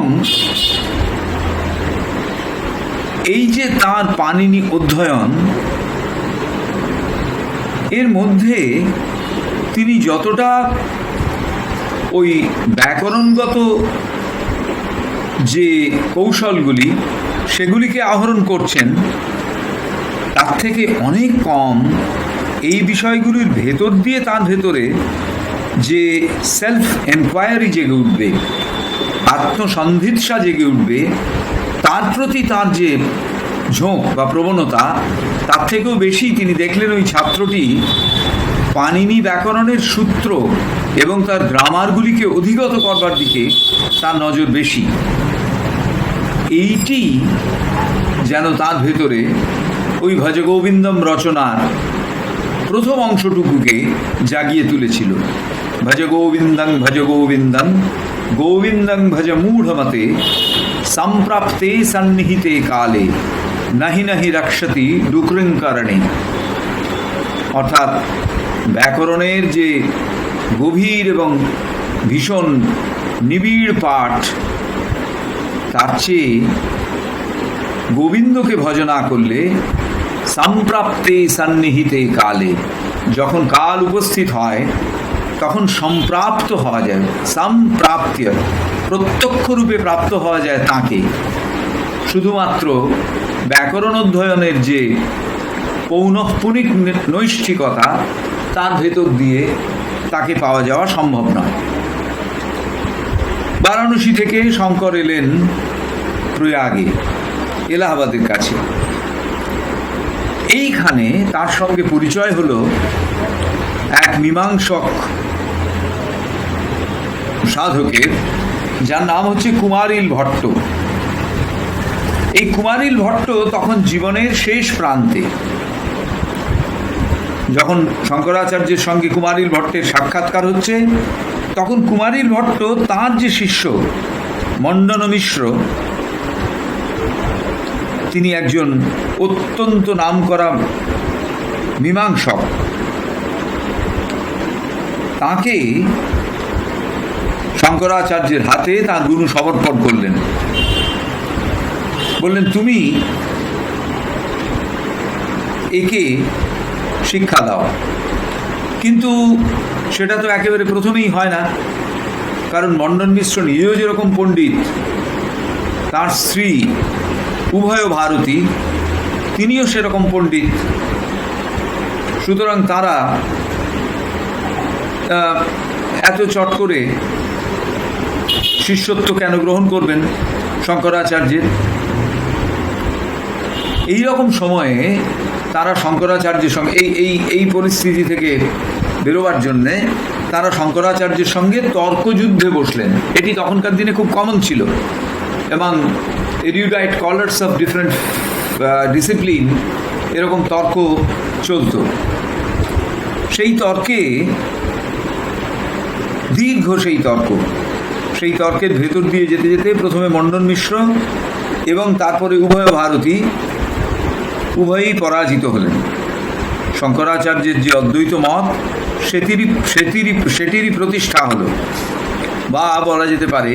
এই যে তার পাণিনি অধ্যয়ন, এর মধ্যে তিনি যতটা ওই ব্যাকরণগত যে কৌশলগুলি সেগুলিকে আহরণ করছেন, তার থেকে অনেক কম এই বিষয়গুলির ভেতর দিয়ে তার ভেতরে যে সেলফ এনকোয়ারি জেগে উঠবে, আত্মসন্ধিৎসা জেগে উঠবে, তার প্রতি তার যে ঝোঁক বা প্রবণতা, তার থেকেও বেশি তিনি দেখলেন ওই ছাত্রটি পাণিনি ব্যাকরণের সূত্র এবং তার গ্রামারগুলিকে অধিগত করবার দিকে তার নজর বেশি। এইটি যেন তার ভেতরে ওই ভজগোবিন্দম রচনার প্রথম অংশটুকুকে জাগিয়ে তুলেছিল। ভজগোবিন্দং ভজগোবিন্দং গোবিন্দং ভজ মূঢ়মতে সম্প্রাপ্তে সন্নিহিতে কালে নাহি নাহি রক্ষতি ডুকৃঙ্করণে। অর্থাৎ ব্যাকরণের যে গভীর এবং ভীষণ নিবিড় পাঠ, তার চেয়ে গোবিন্দকে ভজ না করলে সম্প্রাপ্তে সন্নিহিতে কালে, যখন কাল উপস্থিত হয় তখন সম্প্রাপ্ত হওয়া যায়, সম্প্রাপ্ত্য, প্রত্যক্ষ রূপে প্রাপ্ত হওয়া যায় তাকে। শুধুমাত্র ব্যাকরণ অধ্যয়নের যে পৌনঃপুনিক নৈষ্ঠিকতা, তার ভেতর দিয়ে তাকে পাওয়া যাওয়া সম্ভব নয়। বারাণসী থেকে শঙ্কর এলেন প্রয়াগে, এলাহাবাদের কাছে। এইখানে তার সঙ্গে পরিচয় হলো এক মীমাংসক সাধকের, যার নাম হচ্ছে কুমারিল ভট্ট। এই কুমারিল ভট্ট তখন জীবনের শেষ প্রান্তে। যখন শঙ্করাচার্যের সঙ্গে কুমারিল ভট্টের সাক্ষাৎকার হচ্ছে, তখন কুমারিল ভট্ট তাঁর যে শিষ্য মণ্ডন মিশ্র, তিনি একজন অত্যন্ত নামকরা মীমাংসক, তাকে শঙ্করাচার্যের হাতে তাঁর গুরু সমর্পণ করলেন। বললেন, তুমি একে শিক্ষা দাও। কিন্তু সেটা তো একেবারে প্রথমেই হয় না, কারণ মণ্ডন মিশ্র নিজেও যেরকম পণ্ডিত, তার স্ত্রী উভয় ভারতী, তিনিও সেরকম পণ্ডিত। সুতরাং তারা এত চট করে শিষ্যত্ব কেন গ্রহণ করবেন শঙ্করাচার্যের? এই রকম সময়ে তারা শঙ্করাচার্যের সঙ্গে এই পরিস্থিতি থেকে বেরোবার জন্যে তারা শঙ্করাচার্যের সঙ্গে তর্কযুদ্ধে বসলেন। এটি তখনকার দিনে খুব কমন ছিল, এবং এরিউডাইট স্কলার্স অফ ডিফারেন্ট ডিসিপ্লিন এরকম তর্ক চলত। সেই তর্কে দীর্ঘ সেই তর্কের ভেতর দিয়ে যেতে যেতে প্রথমে মণ্ডন মিশ্র এবং তারপরে উভয় ভারতী উভয়ই পরাজিত হলেন। শঙ্করাচার্যের যে অদ্বৈত মত, সেটিরই প্রতিষ্ঠা হলো, বা বলা যেতে পারে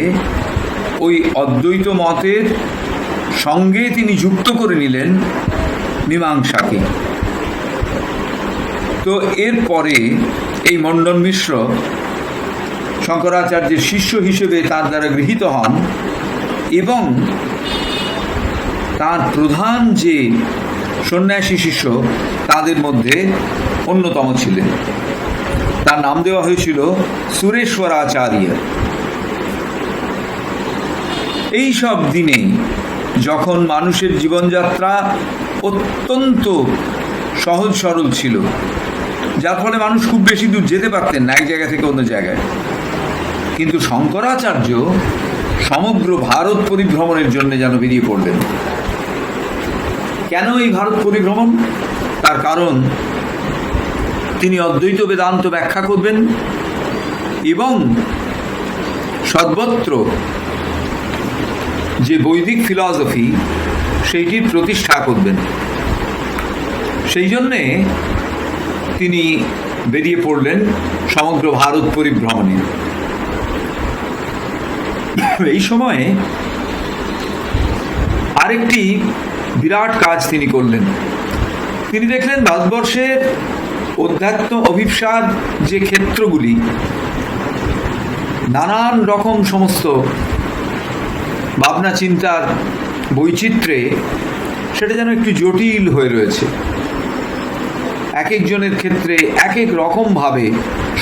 ওই অদ্বৈত মতের সঙ্গে তিনি যুক্ত করে নিলেন মীমাংসাকে। তো এরপরে এই মণ্ডন মিশ্র শঙ্করাচার্যের শিষ্য হিসেবে তার দ্বারা গৃহীত হন, এবং তার প্রধান যে সন্ন্যাসী শিষ্য তাদের মধ্যে অন্যতম ছিলেন। তার নাম দেওয়া হয়েছিল সুরেশ্বরাচার্য। এই সব দিনে যখন মানুষের জীবনযাত্রা অত্যন্ত সহজ সরল ছিল, যার ফলে মানুষ খুব বেশি দূর যেতে পারতেন না এক জায়গা থেকে অন্য জায়গায়, কিন্তু শঙ্করাচার্য সমগ্র ভারত পরিভ্রমণের জন্য যেন বেরিয়ে পড়লেন। কেন এই ভারত পরিভ্রমণ? তার কারণ তিনি অদ্বৈত বেদান্ত ব্যাখ্যা করবেন এবং সর্বত্র যে বৈদিক ফিলসফি সেইটির প্রতিষ্ঠা করবেন। সেই জন্যে তিনি বেরিয়ে পড়লেন সমগ্র ভারত পরিভ্রমণে। এই সময়ে আরেকটি বিরাট কাজ তিনি করলেন। তিনি দেখলেন ভারতবর্ষের অধ্যাত্ম অভিপ্সার যে ক্ষেত্রগুলি, নানান রকম সমস্ত ভাবনা চিন্তার বৈচিত্র্যে সেটা যেন একটু জটিল হয়ে রয়েছে। এক একজনের ক্ষেত্রে এক এক রকমভাবে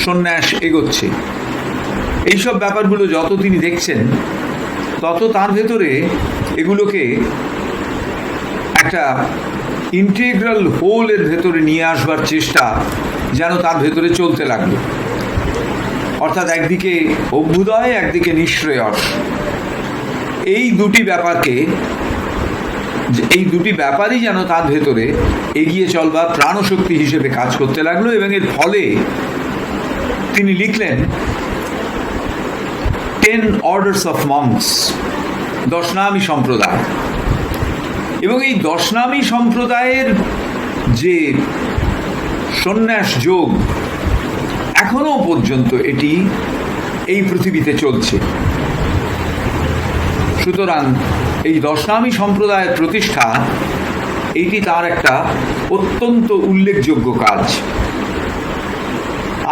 সন্ন্যাস এগোচ্ছে। এইসব ব্যাপারগুলো যত তিনি দেখছেন তত তার ভেতরে এগুলোকে একটা ইন্টিগ্রাল হোলের ভেতরে নিয়ে আসবার চেষ্টা যেন তার ভেতরে চলতে লাগলো। অর্থাৎ একদিকে অভ্যুদয়, একদিকে নিঃশ্রেয়স, এই দুটি ব্যাপারই যেন তার ভেতরে এগিয়ে চলবার প্রাণশক্তি হিসেবে কাজ করতে লাগলো। এবং এর ফলে তিনি লিখলেন 10 Orders of Monks, দশনামী সম্প্রদায়। এবং এই দশনামী সম্প্রদায়ের যে সন্ন্যাস যোগ এখনো পর্যন্ত এটি এই পৃথিবীতে চলছে। সুতরাং এই দশনামী সম্প্রদায়ের প্রতিষ্ঠা এইটি তার একটা অত্যন্ত উল্লেখযোগ্য কাজ।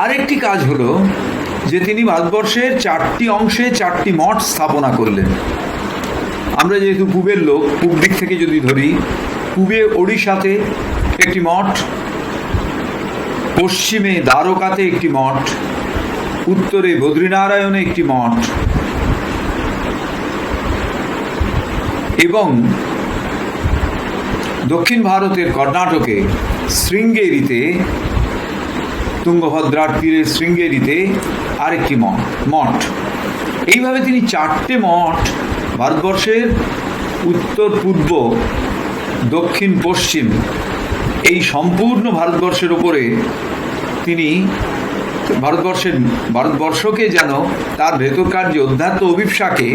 আরেকটি কাজ হলো যে তিনি ভারতবর্ষের 4টি অংশে 4টি মঠ স্থাপনা করলেন। আমরা যেহেতু পূবের লোক, পূব দিক থেকে যদি ধরি, পূবে ওড়িশাতে একটি মঠ, পশ্চিমে দ্বারকাতে একটি মঠ, উত্তরে বদ্রীনারায়ণে একটি মঠ, এবং দক্ষিণ ভারতের কর্ণাটকে শৃঙ্গেরিতে, তুঙ্গভদ্রার তীরে শৃঙ্গেরিতে আরেকটি মঠ। এইভাবে তিনি 4টে মঠ ভারতবর্ষের উত্তর পূর্ব, দক্ষিণ পশ্চিম, এই সম্পূর্ণ ভারতবর্ষের ওপরে তিনি ভারতবর্ষকে যেন তার ভেতরকার যে অধ্যাত্ম অভিপ্সাকে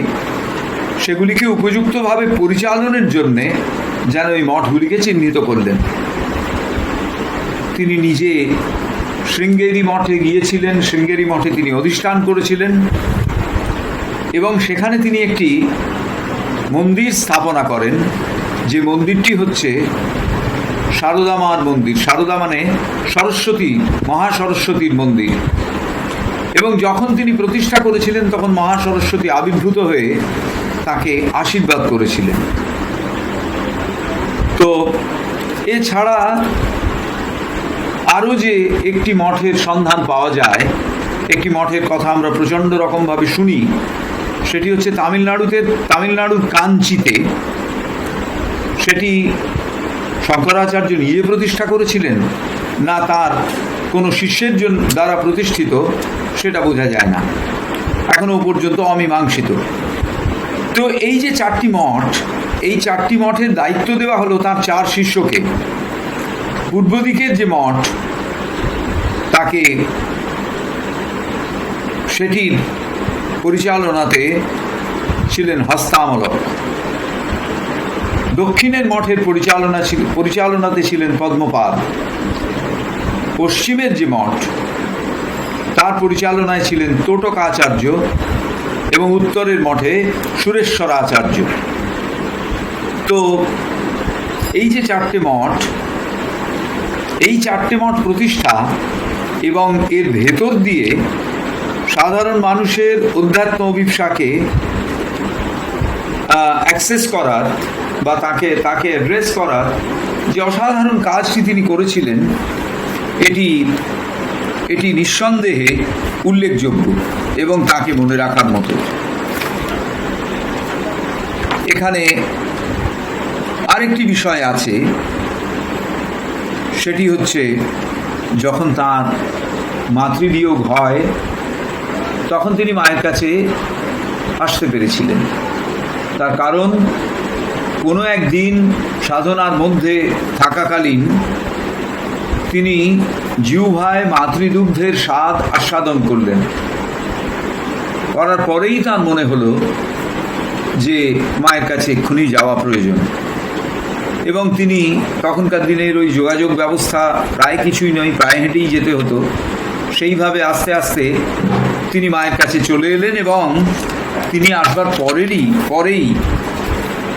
সেগুলিকে উপযুক্তভাবে পরিচালনের জন্যে যেন এই মঠগুলিকে চিহ্নিত করলেন। তিনি নিজে শৃঙ্গেরি মঠে গিয়েছিলেন, শৃঙ্গেরি মঠে তিনি অধিষ্ঠান করেছিলেন এবং সেখানে তিনি একটি মন্দির স্থাপনা করেন, যে মন্দিরটি হচ্ছে সারদা মার মন্দির। সারদা মানে সরস্বতী, মহাসরস্বতীর মন্দির। এবং যখন তিনি প্রতিষ্ঠা করেছিলেন তখন মহাসরস্বতী আবির্ভূত হয়ে তাকে আশীর্বাদ করেছিলেন। তো এছাড়া আরও যে একটি মঠের সন্ধান পাওয়া যায়, একটি মঠের কথা আমরা প্রচণ্ড রকমভাবে শুনি, সেটি হচ্ছে তামিলনাড়ুর কাঞ্চিতে। সেটি শঙ্করাচার্য নিজে প্রতিষ্ঠা করেছিলেন না তার কোনো শিষ্যের দ্বারা প্রতিষ্ঠিত, সেটা বোঝা যায় না, এখনো পর্যন্ত অমীমাংসিত। তো এই যে 4টি মঠ, এই 4টি মঠের দায়িত্ব দেওয়া হলো তার 4 শিষ্যকে। পূর্ব দিকের যে মঠ, তাকে সেটির পরিচালনাতে ছিলেন হস্তামলক। দক্ষিণের মঠের পরিচালনাতে ছিলেন পদ্মপাদ। পশ্চিমের যে মঠ, তার পরিচালনায় ছিলেন তোটকাচার্য এবং উত্তরের মঠে সুরেশ্বরাচার্য। তো এই যে 4টে মঠ, এই 4টে মঠ প্রতিষ্ঠা এবং এর ভেতর দিয়ে সাধারণ মানুষের অধ্যাত্ম অভিপ্সাকে অ্যাক্সেস করার বা তাকে অ্যাড্রেস করার যে অসাধারণ কাজটি তিনি করেছিলেন, এটি নিঃসন্দেহে উল্লেখযোগ্য এবং তাকে মনে রাখার মতো। এখানে আরেকটি বিষয় আছে, সেটি হচ্ছে যখন তার মাতৃবিয়োগ হয় তখন তিনি মায়ের কাছে আসতে পেরেছিলেন। তার কারণ কোনো একদিন সাধনার মধ্যে থাকাকালীন তিনি জিহ্বায় মাতৃদুগ্ধের স্বাদ আস্বাদন করলেন। করার পরেই তার মনে হলো যে মায়ের কাছে এক্ষুনি যাওয়া প্রয়োজন। এবং তিনি তখনকার দিনের ওই যোগাযোগ ব্যবস্থা প্রায় কিছুই নয়, প্রায় হেঁটেই যেতে হতো। সেইভাবে আস্তে আস্তে তিনি মায়ের কাছে চলে এলেন এবং তিনি আসবার পরেই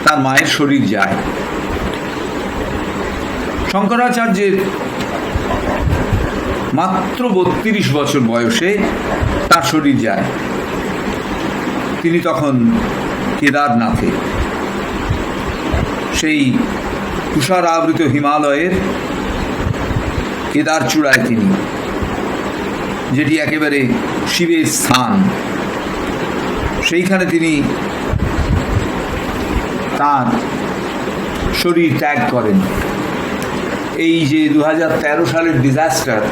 তার মায়ের শরীর যায়। শঙ্করাচার্যের মাত্র 32 বছর বয়সে তার শরীর যায়। তিনি তখন কেদারনাথে, সেই তুষার আবৃত হিমালয়ের কেদার চূড়ায় তিনি, যেটি একেবারে শিবের স্থান, সেইখানে তিনি তার শরীর ত্যাগ করেন। এই যে 2013 সালের ডিজাস্টার,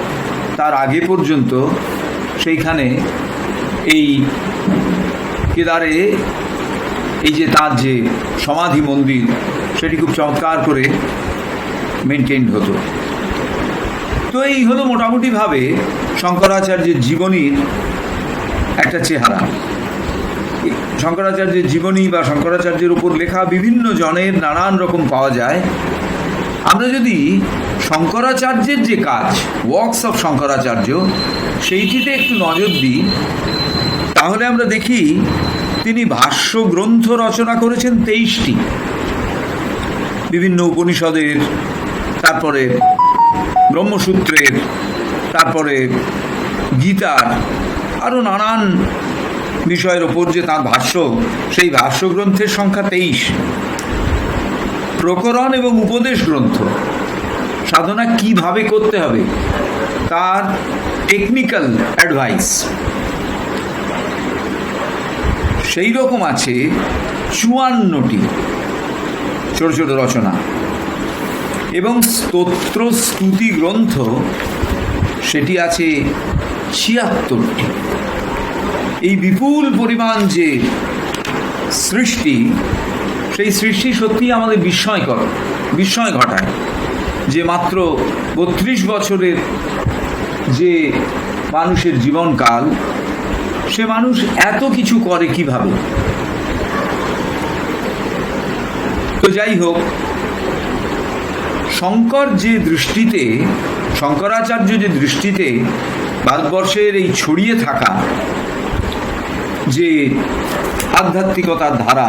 তার আগে পর্যন্ত সেইখানে এই কেদারে এই যে তার যে সমাধি মন্দির, সেটি খুব চমৎকার করে মেনটেন হতো। তো এই হলো মোটামুটিভাবে শঙ্করাচার্যের জীবনীর একটা চেহারা। শঙ্করাচার্যের জীবনী বা শঙ্করাচার্যের উপর লেখা বিভিন্ন জনের নানান রকম পাওয়া যায়। আমরা যদি শঙ্করাচার্যের যে কাজ, ওয়ার্কস অফ শঙ্করাচার্য, সেইটিতে একটু নজর দিই, তাহলে আমরা দেখি তিনি ভাষ্য গ্রন্থ রচনা করেছেন 23টি, বিভিন্ন উপনিষদের, তারপরে ব্রহ্মসূত্রের, তারপরে গীতার, আরও নানান বিষয়ের ওপর যে তাঁর ভাষ্য, সেই ভাষ্য গ্রন্থের সংখ্যা 23। প্রকরণ এবং উপদেশ গ্রন্থ, সাধনা কিভাবে করতে হবে তার টেকনিক্যাল অ্যাডভাইস, সেই রকম আছে 54টি ছোট ছোট রচনা, এবং স্তোত্র স্তুতি গ্রন্থ সেটি আছে 76টি। এই বিপুল পরিমাণ যে সৃষ্টি, সেই সৃষ্টি সত্যি আমাদের বিস্ময় ঘটায় যে মাত্র 32 বছরের যে মানুষের জীবনকাল, সে মানুষ এত কিছু করে কিভাবে। তো যাই হোক, শঙ্করাচার্য যে দৃষ্টিতে ভারতবর্ষের এই ছড়িয়ে থাকা যে আধ্যাত্মিকতার ধারা,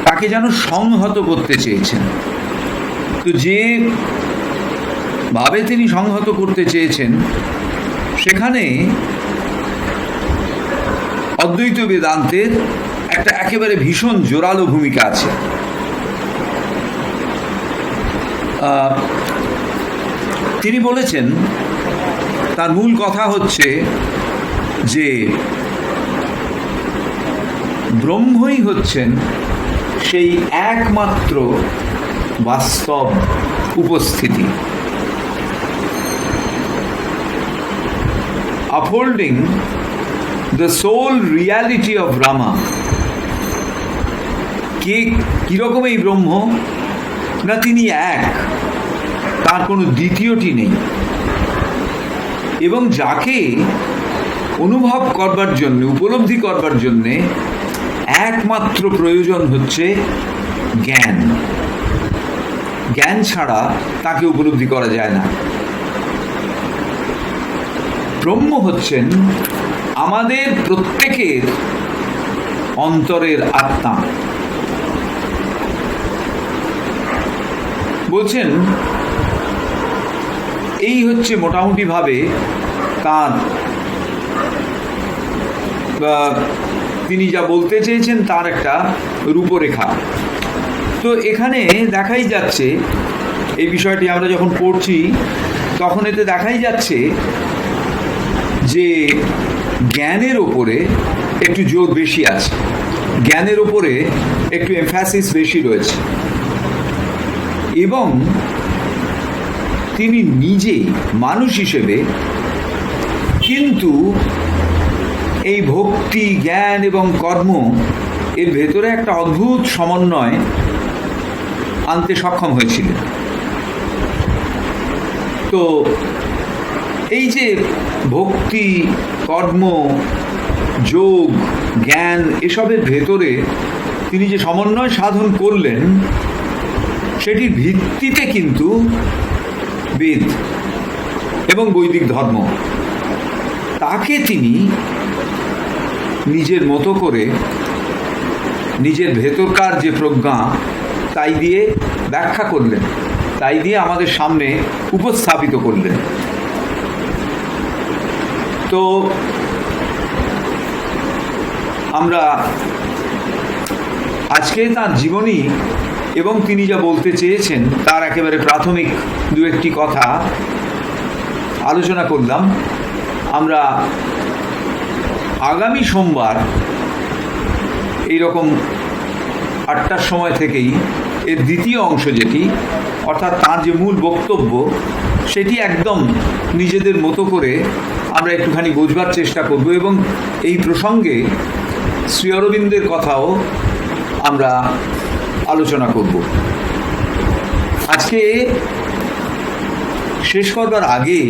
তাকে যেন সংহত করতে চেয়েছেন। তো যে ভাবে তিনি সংহত করতে চেয়েছেন, সেখানে অদ্বৈত বেদান্তের একটা একেবারে ভীষণ জোরালো ভূমিকা আছে। তিনি বলেছেন, তার মূল কথা হচ্ছে যে ব্রহ্মই হচ্ছেন সেই একমাত্র বাস্তব উপস্থিতি। upholding the sole reality of Brahma। কে কিরকম এই ব্রহ্ম? না, তিনি এক, তার কোনো দ্বিতীয়টি নেই, এবং যাকে অনুভব করবার জন্য, উপলব্ধি করবার জন্যে একমাত্র প্রয়োজন হচ্ছে জ্ঞান। জ্ঞান ছাড়া তাকে উপলব্ধি করা যায় না। ব্রহ্ম হচ্ছেন আমাদের প্রত্যেকের অন্তরের আত্মা। বলছেন, এই হচ্ছে মোটামুটিভাবে তার, তিনি যা বলতে চেয়েছেন তার একটা রূপরেখা। তো এখানে দেখাই যাচ্ছে, এই বিষয়টি আমরা যখন পড়ছি তখন এতে দেখাই যাচ্ছে যে জ্ঞানের ওপরে একটু জোর বেশি আছে, জ্ঞানের ওপরে একটু এমফ্যাসিস বেশি রয়েছে, এবং তিনি নিজে মানুষ হিসেবে কিন্তু এই ভক্তি, জ্ঞান এবং কর্ম এর ভেতরে একটা অদ্ভুত সমন্বয় আনতে সক্ষম হয়েছিলেন। তো এই যে ভক্তি, কর্ম, যোগ, জ্ঞান, এসবের ভেতরে তিনি যে সমন্বয় সাধন করলেন, সেটির ভিত্তিতে কিন্তু বেদ এবং বৈদিক ধর্ম। তাকে তিনি নিজের মতো করে নিজের ভেতরকার যে প্রজ্ঞা তাই দিয়ে ব্যাখ্যা করলেন, তাই দিয়ে আমাদের সামনে উপস্থাপিত করলেন। তো আমরা আজকে তার জীবনী এবং তিনি যা বলতে চেয়েছেন তার একেবারে প্রাথমিক দু একটি কথা আলোচনা করলাম। আমরা আগামী সোমবার এইরকম 8টার সময় থেকেই এর দ্বিতীয় অংশ, যেটি অর্থাৎ তার যে মূল বক্তব্য, সেটি একদম নিজেদের মতো করে আমরা একটুখানি বোঝবার চেষ্টা করব এবং এই প্রসঙ্গে শ্রী অরবিন্দের কথাও আমরা আলোচনা করব। আজকে শেষ করবার আগে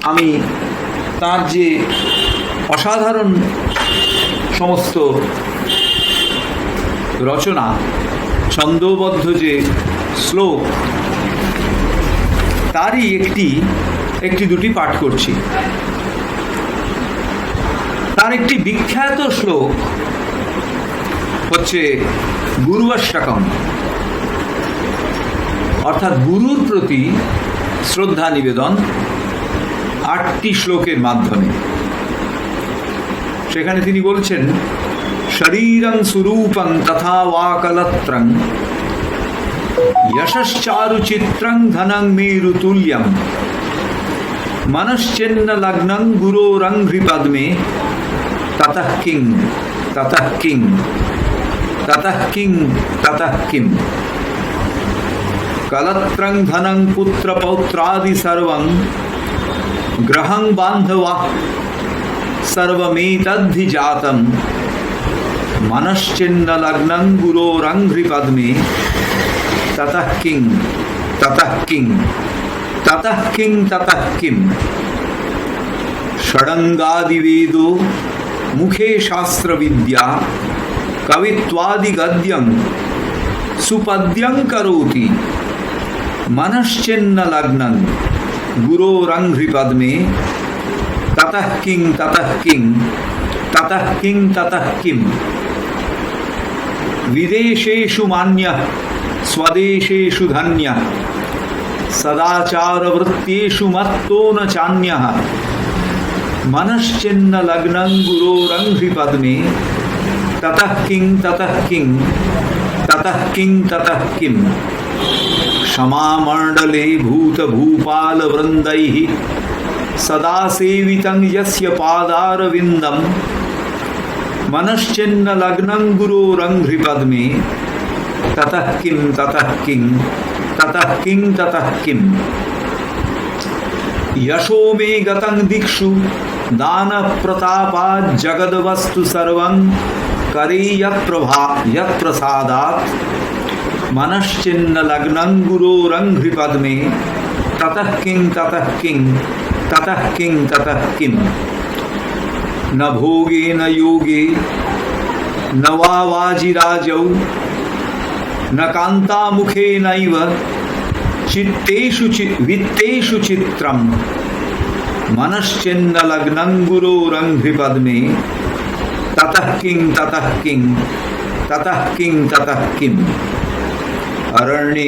আমি তার যে অসাধারণ সমস্ত রচনা, ছন্দবদ্ধ যে শ্লোক, তারই একটি দুটি পাঠ করছি। তার একটি বিখ্যাত শ্লোক হচ্ছে গুরুঅষ্টকম, অর্থাৎ গুরুর প্রতি শ্রদ্ধা নিবেদন 8টি শ্লোকের মাধ্যমে। সেখানে তিনি বলছেন, শরীরং সুরূপং তথা ওয়াকলত্রং যশশ্চারুচিত্রং ধনং মেরুতুল্যং মনশ্চিন্ন লগ্নং গুরোরঙ্ঘ্রিপদ্মে ততঃ কিং ততঃ কিং ততঃ কিং ততঃ কিম কলত্রং ধনং পুত্র পৌত্রাদি সর্বং গ্রহং বান্ধবা সর্বমেতদ্ধি জাতম মনশ্চিন্ন লগ্নং গুরোরঙ্ঘ্রিপদ্মে ততঃ কিং ততঃ কিং ততঃ কিং ততঃ কিম ষড়ঙ্গাদিবেদো মুখে শাস্ত্রবিদ্যা কবিত্বাদি গদ্যং সুপদ্যং করোতি মনশ্চিন্ন লগ্নং গুরোরঙ্ঘ্রিপদ্মে ততঃ কিং ততঃ কিং ততঃ কিং ততঃ কিম বিদেশেষু মান্যঃ স্বদেশেষু ধন্যঃ সদাচারবৃত্তেষু মত্তো ন চান্যঃ মনশ্চিন্ন লগ্নং গুরোরঙ্ঘ্রিপদ্মে ততঃ কিং ততঃ কিং ততঃ কিং ততঃ কিম সমামণ্ডলে ভূতভূপালবৃন্दैः সদা সেবিतं यस्य पादारविन्दं मनश्चिन्न लग्नं गुरोरङ्घ्रिपद्मे ततः किं ततः किं ततः किं ततः किं यशो मे गतं दिक्षु दानप्रतापात् जगद्वस्तु सर्वं करे यत्प्रसादात् मनश्चिन्न लग्नं गुरोरङ्घ्रिपद्मे ततः किं ततः किं ततः किं ततः किं न भोगे न योगे न वा वाजिराजौ न कान्तामुखे नैव चित्तेषु वित्तेषु चित्रं मनश्चिन्न लग्नं गुरोरङ्घ्रिपद्मे ततः किं ततः किं ततः किं ततः किम् अरण्ये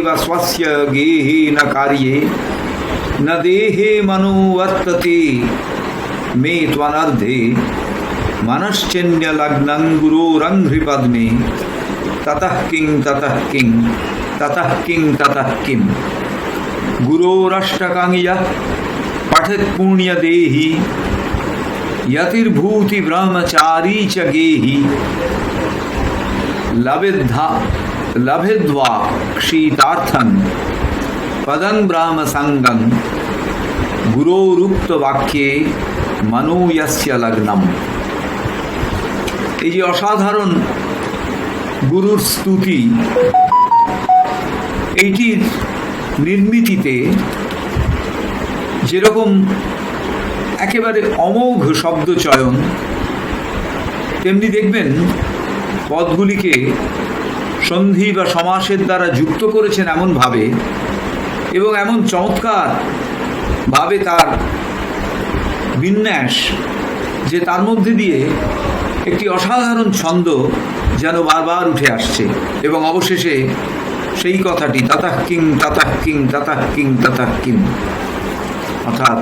वस्वस्य गेहे न कार्ये न देहे मनो वर्तते मे त्वनर्धे मनश्चिन्न लग्नं गुरोरङ्घ्रिपद्मे ततः किं ततः किं ततः किं ततः किं गुरोरष्टकं यः पठेत् पुण्यदेहि यतिर्भूति ब्रह्मचारी च गेहि लभेद्वा क्षीतार्थं पदं ब्रह्म संगं गुरोरुक्त वाक्ये मनो यस्य लग्नम। এই যে অসাধারণ গুরুর স্তুতি, এইটির নির্মিতিতে যেরকম একেবারে অমোঘ শব্দচয়ন, তেমনি দেখবেন পদগুলিকে সন্ধি বা সমাসের দ্বারা যুক্ত করেছেন এমনভাবে এবং এমন চমৎকার ভাবে তার বিন্যাস যে তার মধ্যে দিয়ে একটি অসাধারণ ছন্দ যেন বারবার উঠে আসছে এবং অবশেষে সেই কথাটি তাতাহ কিং তাতাহ কিং তাতাহ কিং তাতাহ কিং, অর্থাৎ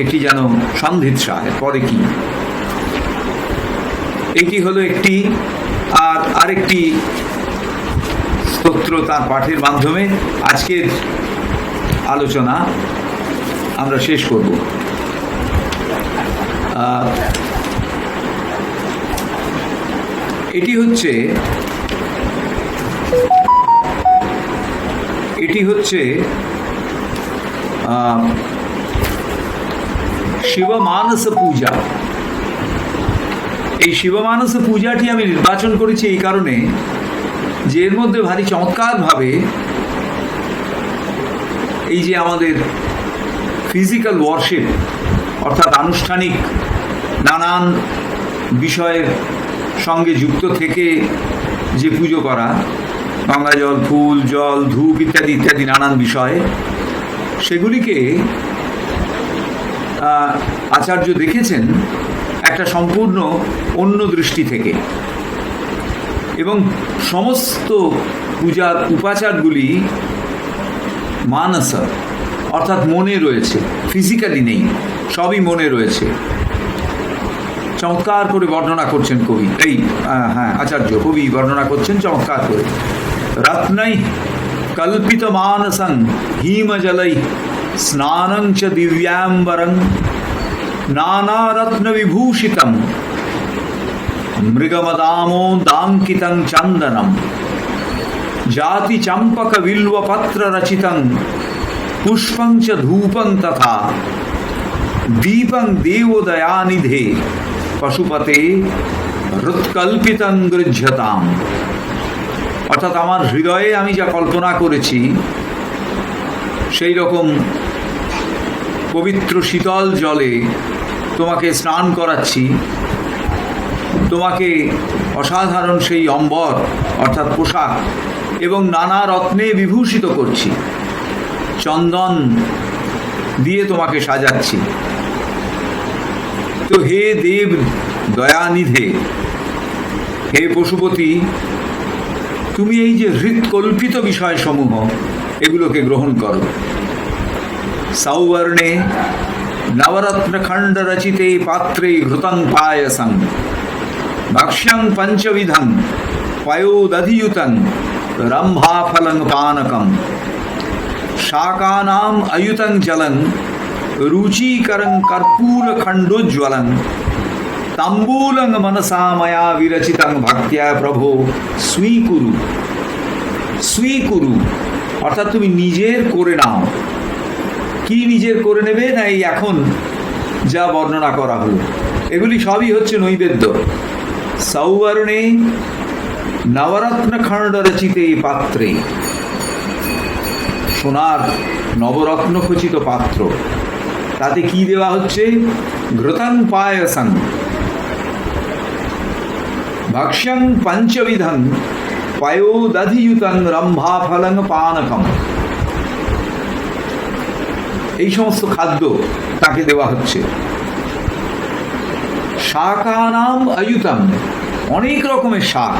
একটি যেন সন্ধিৎসায় পরে কি। এটি হলো একটি, আর আরেকটি স্তোত্র তার পাঠের মাধ্যমে আজকের আলোচনা আমরা শেষ করব। এটি হচ্ছে শিবমানস পূজা। এই শিবমানস পূজাটি আমি নির্বাচন করেছি এই কারণে যে এর মধ্যে ভারী চমৎকারভাবে এই যে আমাদের ফিজিক্যাল ওয়ারশিপ অর্থাৎ আনুষ্ঠানিক নানান বিষয়ের সঙ্গে যুক্ত থেকে যে পুজো করা, গঙ্গা জল, ফুল, জল, ধূপ ইত্যাদি ইত্যাদি নানান বিষয়, সেগুলিকে আচার্য দেখেছেন একটা সম্পূর্ণ অন্য দৃষ্টি থেকে এবং সমস্ত পূজার উপাচারগুলি মানস অর্থাৎ মনে রয়েছে, ফিজিক্যালি নেই, সবই মনে রয়েছে। চমৎকার করে বর্ণনা করছেন কবি, আচার্য কবি বর্ণনা করছেন চমৎকার করে। রত্नै কল্পিত মানসং হিমজলাই স্নানং চ দিব্যাম্বরং নানারত্ন বিভূষিতম মৃগমদামো দাঙ্কিতং চন্দনম জাতি চম্পক বিল্বপত্র রচিতং পুষ্পং চ ধূপং তথা দীপং দেবোদয়ানিধে পশুপতে হৃৎকল্পিতং গৃহ্যতাম। অর্থাৎ আমার হৃদয়ে আমি যা কল্পনা করেছি সেই রকম পবিত্র শীতল জলে তোমাকে স্নান করাচ্ছি, তোমাকে অসাধারণ সেই অম্বর অর্থাৎ পোশাক এবং নানা রত্নে বিভূষিত করছি, চন্দন দিয়ে তোমাকে সাজাচ্ছি। তো হে দেব দয়ানিধে, হে পশুপতি, তুমি এই যে হৃৎকল্পিত বিষয়সমূহ এগুলোকে গ্রহণ করো। সৌবর্ণে নবরত্নখণ্ড রচিতে পাত্রে ঘৃতং পায়সং ভক্ষ্যং পঞ্চবিধং পয়োদধিयुतं রম্ভাফলং পানকম শাকানাম অয়ুতং জলং রুচিকরং কর্পূরখণ্ডোজ্জ্বলং তাম্বূলং মনসা ময়া বিরচিতং ভক্ত্যা প্রভো স্বীকুরু। স্বীকুরু অর্থাৎ তুমি নিজের করে নাও। কি নিজের করে নেবে না, এই এখন যা বর্ণনা করা হলো এগুলি সবই হচ্ছে নৈবেদ্য। সৌবর্ণে নবরত্নখণ্ড রচিতে পাত্রে, সোনার নবরত্ন খচিত পাত্র, তাতে কি দেওয়া হচ্ছে? ঘৃতং পায়সং ভক্ষ্যং পঞ্চবিধং পয়োদধিयुतं রম্ভাফলং পানকম, এই সমস্ত খাদ্য তাকে দেওয়া হচ্ছে। শাকানাম অয়ুতম, অনেক রকমের শাক।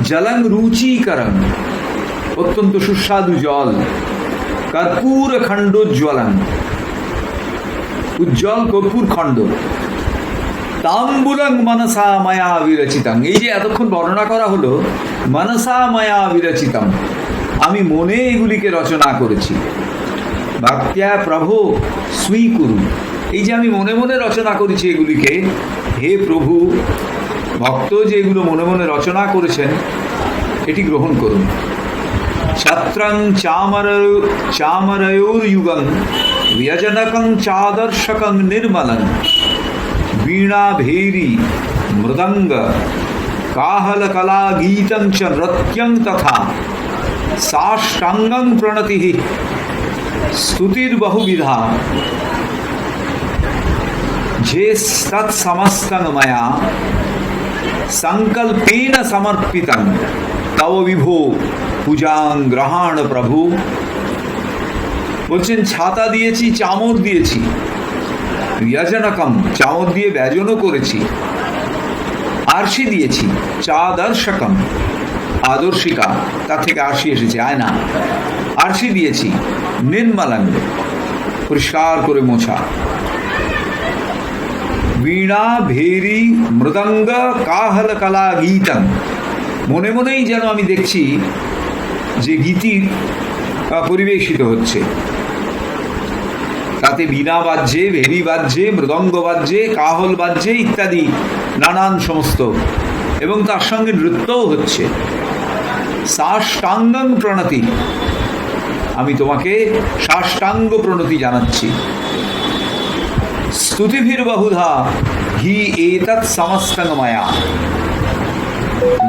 জলং রুচিকরং, অত্যন্ত সুস্বাদু জল। কর্পূর খণ্ডোজ্জ্বলং, উজ্জ্বল কর্পূর খণ্ড। তাম্বুলং মনসা ময়া বিরচিতং, এই যে এতক্ষণ বর্ণনা করা হলো, মনসা ময়া বিরচিতম, আমি মনে এগুলিকে রচনা করেছি। ভক্ত্যা প্রভো স্বীকুরু, এই যে আমি মনে মনে রচনা করেছি এগুলিকে, হে প্রভু, ভক্ত যে এগুলো মনে মনে রচনা করেছেন এটি গ্রহণ করুন। ছত্রং চামরয়োর্যুগং ব্যজনকং চাদর্শকং নির্মলং বীণা ভেরি মৃদঙ্গ কাহলকলা গীতং চ নৃত্যং তথা সাষ্টাঙ্গং প্রণতিঃ স্তুতির্বহুবিধা যে তৎসমস্तं ময়া সংকল্পেন সমর্পিতং তব বিভো পূজাং গ্রহাণ প্রভু। বলছেন ছাতা দিয়েছি, চামর দিয়েছি, ব্যজনকম চামর দিয়ে ব্যজনও করেছি, আরশি দিয়েছি, চাদর্শকম আদর্শিকা, তার থেকে আরশি এসেছে আয়না, আরশি দিয়েছি, নির্মলং পরিষ্কার করে মোছা, বীণা ভেরি মৃদঙ্গ কাহল কলা গীতং, মনে মনেই যেন আমি দেখছি যে গীতি পরিবেশিত হচ্ছে, তাতে বীণা বাজছে, ভেরি বাজছে, মৃদঙ্গ বাজছে, কাহল বাজছে ইত্যাদি নানান সমস্ত, এবং তার সঙ্গে নৃত্যও হচ্ছে। সাষ্টাঙ্গং প্রণতি, আমি তোমাকে সাষ্টাঙ্গ প্রণতি জানাচ্ছি। স্তুতিভির বহুধা হি এতৎ সমস্তং মায়া,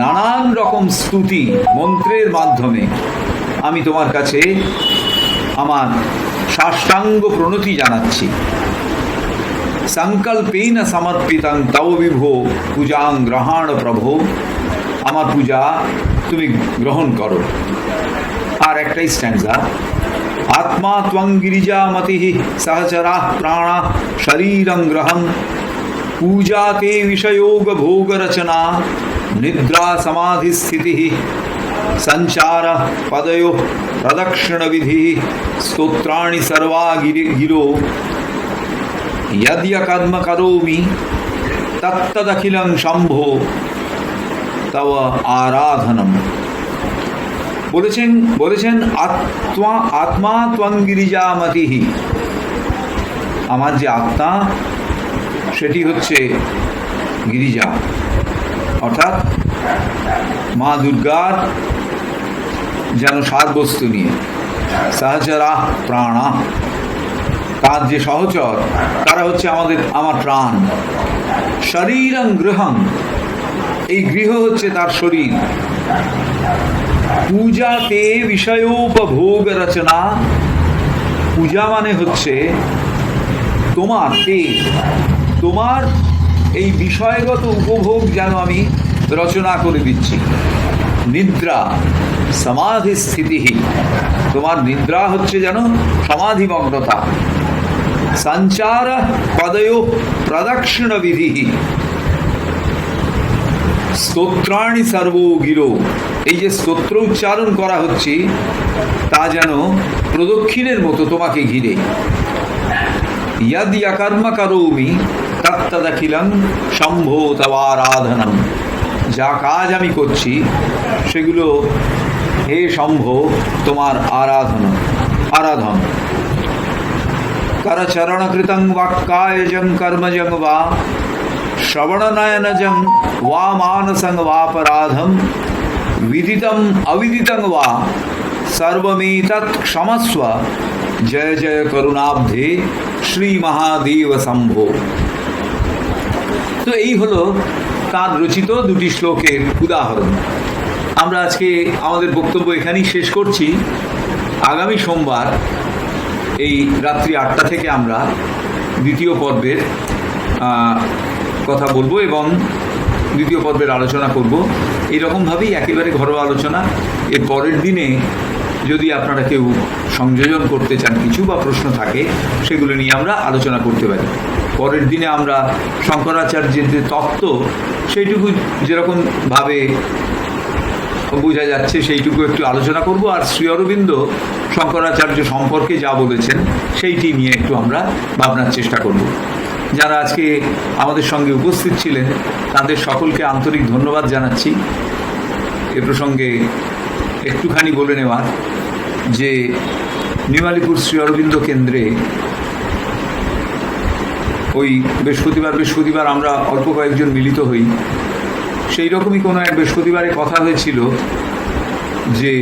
নানান রকম স্তুতি মন্ত্রের মাধ্যমে আমি তোমার কাছে আমার সাষ্টাঙ্গ প্রণতি জানাচ্ছি। সংকল্পেন সমর্পিতং তব বিভো পূজাং গ্রহাণ প্রভো, আমার পূজা তুমি গ্রহণ করো। আর একটাই স্ট্যান্জা, আত্মা ত্বং গিরিজামতি সহচরা প্রাণা শরীরং গ্রহং, পূজা তে বিষয়োগ ভোগ রচনা, নিদ্রা সমাধি স্থিতি, संचार पदयो प्रदक्षिण विधि, स्तोत्राणि सर्वा गिरो, यद्य कर्म करोमि तत्तदखिलं शंभो तव आराधनम। বলেছেন আত্মা ত্বং গিরিজামতি, আমার যে আত্মা সেটি হচ্ছে গিরিজা, অর্থাৎ মা দুর্গার যেন সারবস্তু নিয়ে, সহচরা প্রাণা, তার যে সহচর তারা হচ্ছে আমার প্রাণ। শরীরং গৃহং, এই গৃহ হচ্ছে তার শরীর। পূজাতে বিষয়োপভোগ রচনা, পূজা মানে হচ্ছে তোমার এই বিষয়গত উপভোগ যেন আমি রচনা করে দিচ্ছি। নিদ্রা সমাধি স্থিতি, তোমার নিদ্রা হচ্ছে যেন সমাধিমগ্নতা। সঞ্চার পদয় প্রদক্ষিণ বিধি, স্তোত্রাণি সর্বগিরো, এই যে স্তোত্র উচ্চারণ করা হচ্ছে তা যেন প্রদক্ষিণের মতো তোমাকে ঘিরে। ইয়দ্ কর্ম করোমি তত্তদখিলং শম্ভো তবারাধনম, যা কাজ আমি করছি সেগুলো হে শম্ভ তোমার আরাধন। করচরণকৃতং বাক্কায়জং কর্মজং বা শ্রবণনয়নজং বা মানসং বাপরাধম, विदितं अविदितं वा सर्वमेतत् क्षमस्व, जय जय करुणाब्धे श्री महादेव शंभो। তো এই হলো তার রচিত দুটি শ্লোকের উদাহরণ। আমরা আজকে আমাদের বক্তব্য এখানেই শেষ করছি। আগামী সোমবার এই রাত্রি 8টা থেকে আমরা দ্বিতীয় পর্বের কথা বলবো এবং দ্বিতীয় পর্বের আলোচনা করব। এইরকমভাবেই একেবারে ঘরোয়া আলোচনা। এর পরের দিনে যদি আপনারা কেউ সংযোজন করতে চান কিছু বা প্রশ্ন থাকে সেগুলো নিয়ে আমরা আলোচনা করতে পারি। পরের দিনে আমরা শঙ্করাচার্যের যে তত্ত্ব সেইটুকু যেরকমভাবে বোঝা যাচ্ছে সেইটুকু একটু আলোচনা করব। আর শ্রী অরবিন্দ শঙ্করাচার্য সম্পর্কে যা বলেছেন সেইটি নিয়ে একটু আমরা ভাবনার চেষ্টা করব। যারা আজকে আমাদের সঙ্গে উপস্থিত ছিলেন তাদের সকলকে আন্তরিক ধন্যবাদ জানাচ্ছি। এ প্রসঙ্গে একটুখানি বলে নেওয়ার যে নিমালিপুর শ্রী অরবিন্দ কেন্দ্রে ওই বৃহস্পতিবার আমরা অল্প কয়েকজন মিলিত হই। সেই রকমই কোনো এক বৃহস্পতিবারে কথা হয়েছিল যে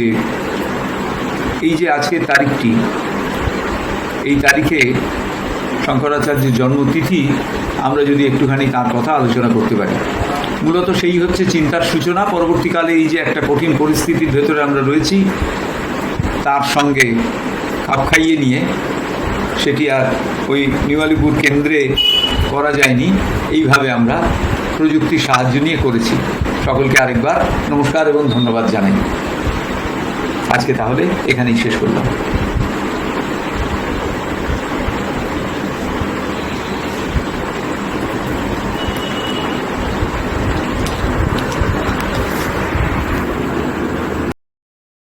এই যে আজকের তারিখটি, এই তারিখে শঙ্করাচার্যের জন্মতিথি আমরা যদি একটুখানি তার কথা আলোচনা করতে পারি। মূলত সেই হচ্ছে চিন্তার সূচনা। পরবর্তীকালে এই যে একটা কঠিন পরিস্থিতির ভেতরে আমরা রয়েছি তার সঙ্গে খাপ খাইয়ে নিয়ে সেটি আর ওই নিমালিপুর কেন্দ্রে করা যায়নি, এইভাবে আমরা প্রযুক্তির সাহায্য নিয়ে করেছি। সকলকে আরেকবার নমস্কার এবং ধন্যবাদ জানাই। আজকে তাহলে এখানেই শেষ করলাম।